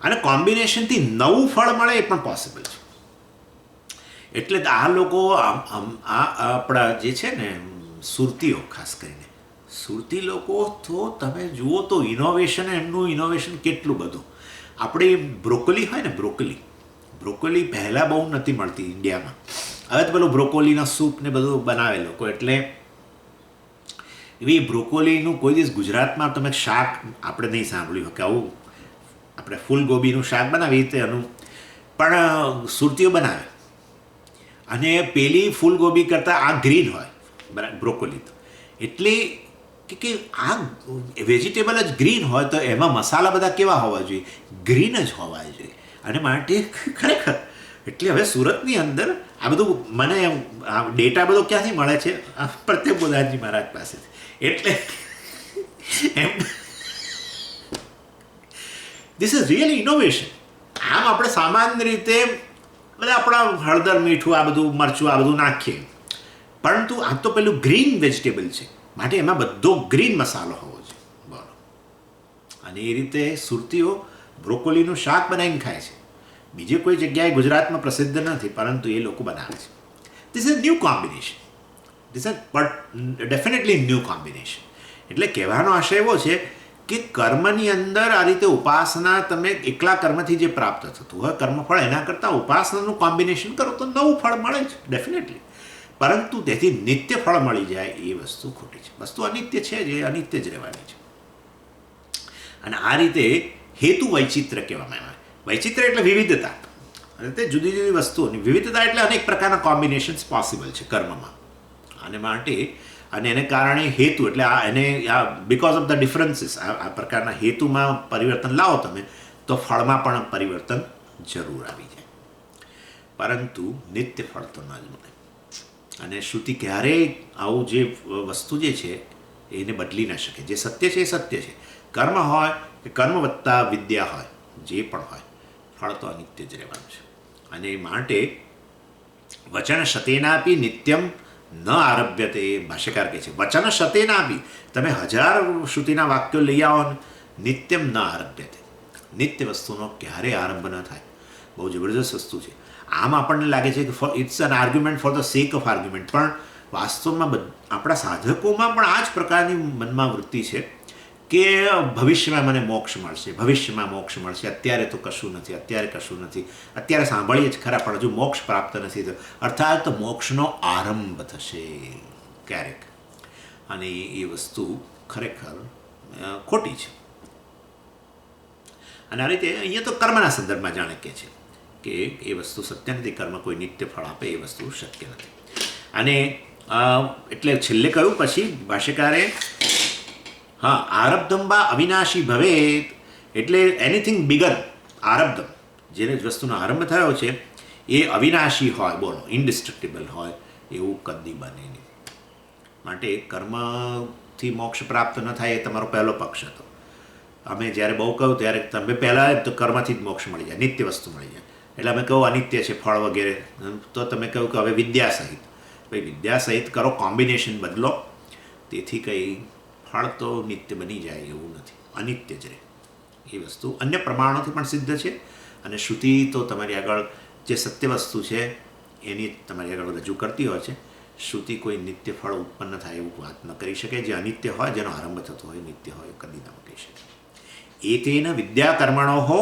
Speaker 1: અને કોમ્બિનેશનથી નવું ફળ મળે એ પણ પોસિબલ છે. એટલે આ લોકો આપણા જે છે ને સુરતીઓ, ખાસ કરીને સુરતી લોકો તો તમે જુઓ તો ઇનોવેશન, એમનું ઇનોવેશન કેટલું બધું. આપણે બ્રોકોલી હોય ને, બ્રોકોલી પહેલાં બહુ નથી મળતી ઇન્ડિયામાં. હવે તો પેલું બ્રોકોલીના સૂપ ને બધું બનાવે લોકો. એટલે એવી બ્રોકોલીનું કોઈ દિવસ ગુજરાતમાં તમે શાક આપણે નહીં સાંભળ્યું કે આવું આપણે ફૂલગોબીનું શાક બનાવીએ તે એનું પણ સુરતીઓ બનાવે. અને પેલી ફૂલગોબી કરતાં આ ગ્રીન હોય, બરાબર, બ્રોકોલી તો. એટલે કે આ વેજીટેબલ જ ગ્રીન હોય તો એમાં મસાલા બધા કેવા હોવા જોઈએ? ગ્રીન જ હોવા જોઈએ. અને માટે ખરેખર એટલે હવે સુરતની અંદર આ બધું મને આ ડેટા બધો ક્યાંથી મળે છે? પ્રત્યેક બોધાનજી મહારાજ પાસેથી. એટલે એમ ધીસ ઇઝ રિયલી ઇનોવેશન. આમ આપણે સામાન્ય રીતે બધા આપણા હળદર, મીઠું, આ બધું મરચું, આ બધું નાખીએ, પરંતુ આ તો પેલું ગ્રીન વેજીટેબલ છે, માટે એમાં બધો ગ્રીન મસાલો હોવો જોઈએ. બરાબર. અને એ રીતે સુરતીઓ બ્રોકોલીનું શાક બનાવીને ખાય છે. બીજી કોઈ જગ્યાએ ગુજરાતમાં પ્રસિદ્ધ નથી, પરંતુ એ લોકો બનાવે છે. This is new combination. This is but definitely new combination. એટલે કહેવાનો આશય એવો છે કે કર્મની અંદર આ રીતે ઉપાસના, તમે એકલા કર્મથી જે પ્રાપ્ત થતું હોય કર્મફળ, એના કરતાં ઉપાસનાનું કોમ્બિનેશન કરો તો નવું ફળ મળે છે ડેફિનેટલી. પરંતુ તેથી નિત્ય ફળ મળી જાય એ વસ્તુ ખોટી છે. વસ્તુ અનિત્ય છે, જે અનિત્ય જ રહેવાની છે. અને આ રીતે હેતુ વૈચિત્ર્ય કહેવામાં આવે. વૈચિત્ર્ય એટલે વિવિધતા, અને તે જુદી જુદી વસ્તુઓની વિવિધતા, એટલે અનેક પ્રકારના કોમ્બિનેશન્સ પોસિબલ છે કર્મમાં. અને માટે અને એને કારણે હેતુ, એટલે એને બિકોઝ ઓફ ધ ડિફરન્સીસ, આ પ્રકારના હેતુમાં પરિવર્તન લાવો તમે તો ફળમાં પણ પરિવર્તન જરૂર આવી જાય. પરંતુ નિત્ય ફળ તો ન જ મળે. અને શ્રુતિ ક્યારેય આવું જે વસ્તુ જે છે એને બદલી ન શકે. જે સત્ય છે એ સત્ય છે. કર્મ હોય કે કર્મ વત્તા વિદ્યા હોય, જે પણ હોય, ફળ તો અનિત્ય જ રહેવાનું છે. અને માટે વચન શતેનાપી નિત્યમ ન આરભ્યતે, ભાષ્યકાર કહે છે. વચન શતેનાપી, તમે 1000 શ્રુતિના વાક્યો લઈ આવો ને, નિત્યમ ન આરભ્યતે, નિત્ય વસ્તુનો ક્યારેય આરંભ ન થાય. બહુ જબરજસ્ત વસ્તુ છે. આમ આપણને લાગે છે કે it's an argument for the sake of argument, પણ વાસ્તવમાં આપણા સાધકોમાં પણ આ જ પ્રકારની મનમાં વૃત્તિ છે કે ભવિષ્યમાં મને મોક્ષ મળશે, ભવિષ્યમાં મોક્ષ મળશે, અત્યારે તો કશું નથી, અત્યારે કશું નથી, અત્યારે સાંભળીએ જ ખરા પણ હજુ મોક્ષ પ્રાપ્ત નથી થયો. અર્થાત મોક્ષનો આરંભ થશે ક્યારેક. અને એ વસ્તુ ખરેખર ખોટી છે. અને આ રીતે અહીંયા તો કર્મના સંદર્ભમાં જાણે કે છે કે એ વસ્તુ સત્ય નથી. કર્મ કોઈ નિત્ય ફળ આપે એ વસ્તુ શક્ય નથી. અને એટલે છેલ્લે કહ્યું પછી ભાષ્યકારે, હા, આરબ્ધમ બા અવિનાશી ભવેત, એટલે એનીથિંગ બિગર આરબ્ધમ, જેને વસ્તુનો આરંભ થયો છે એ અવિનાશી હોય, બોલો, ઇન્ડિસ્ટ્રક્ટિબલ હોય, એવું કદી બને નહીં. માટે કર્મથી મોક્ષ પ્રાપ્ત ન થાય એ તમારો પહેલો પક્ષ હતો. અમે જ્યારે બહુ કહ્યું ત્યારે તમે પહેલાં તો કર્મથી જ મોક્ષ મળી જાય, નિત્ય વસ્તુ મળી જાય. એટલે અમે કહું અનિત્ય છે ફળ વગેરે, તો તમે કહ્યું કે હવે વિદ્યા સહિત. ભાઈ વિદ્યા સહિત કરો, કોમ્બિનેશન બદલો, તેથી કંઈ ફળ તો નિત્ય બની જાય એવું નથી, અનિત્ય જ રહે. એ વસ્તુ અન્ય પ્રમાણોથી પણ સિદ્ધ છે. અને શ્રુતિ તો તમારી આગળ જે સત્ય વસ્તુ છે એની તમારી આગળ રજૂ કરતી હોય છે. શ્રુતિ કોઈ નિત્ય ફળ ઉત્પન્ન થાય એવું વાત ન કરી શકે. જે અનિત્ય હોય, જેનો આરંભ થતો હોય, નિત્ય હોય, કદી ન કહી શકે. એતેન વિદ્યાકર્મણો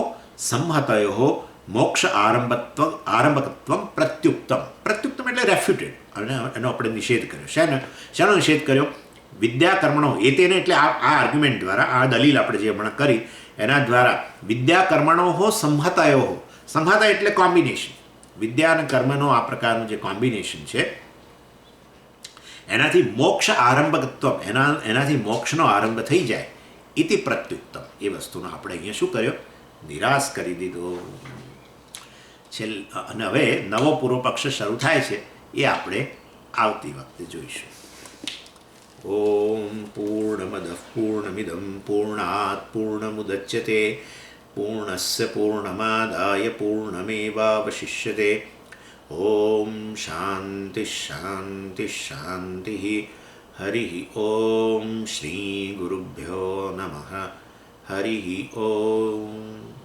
Speaker 1: સંહતયો મોક્ષ આરંભકત્વ પ્રત્યુક્તમ. પ્રત્યુક્તમ એટલે રેફ્યુટેડ, અને એનો આપણે નિષેધ કર્યો. શેનો નિષેધ કર્યો? વિદ્યાકર્મણો એતેને, એટલે આ આર્ગ્યુમેન્ટ દ્વારા, આ દલીલ આપણે જે હમણાં કરી એના દ્વારા વિદ્યાકર્મણો સંહતયો, સંહત એટલે કોમ્બિનેશન, વિદ્યા અને કર્મનો આ પ્રકારનું જે કોમ્બિનેશન છે એનાથી મોક્ષ આરંભકત્વ, એનાથી મોક્ષનો આરંભ થઈ જાય. ઇતિ પ્રત્યુક્તમ, એ વસ્તુનો આપણે અહીંયા શું કર્યો? નિરાશ કરી દીધો. અને હવે નવો પૂર્વ પક્ષ શરૂ થાય છે, એ આપણે આવતી વખતે જોઈશું. ઓમ પૂર્ણમદ પૂર્ણમિદમ પૂર્ણાત પૂર્ણમુદચ્યતે પૂર્ણસ્ય પૂર્ણમાદાય પૂર્ણમેવાવશિષ્યતે. ઓમ શાંતિ શાંતિ શાંતિ. હરિ ઓમ શ્રી ગુરુભ્યો નમઃ. હરિ ઓમ.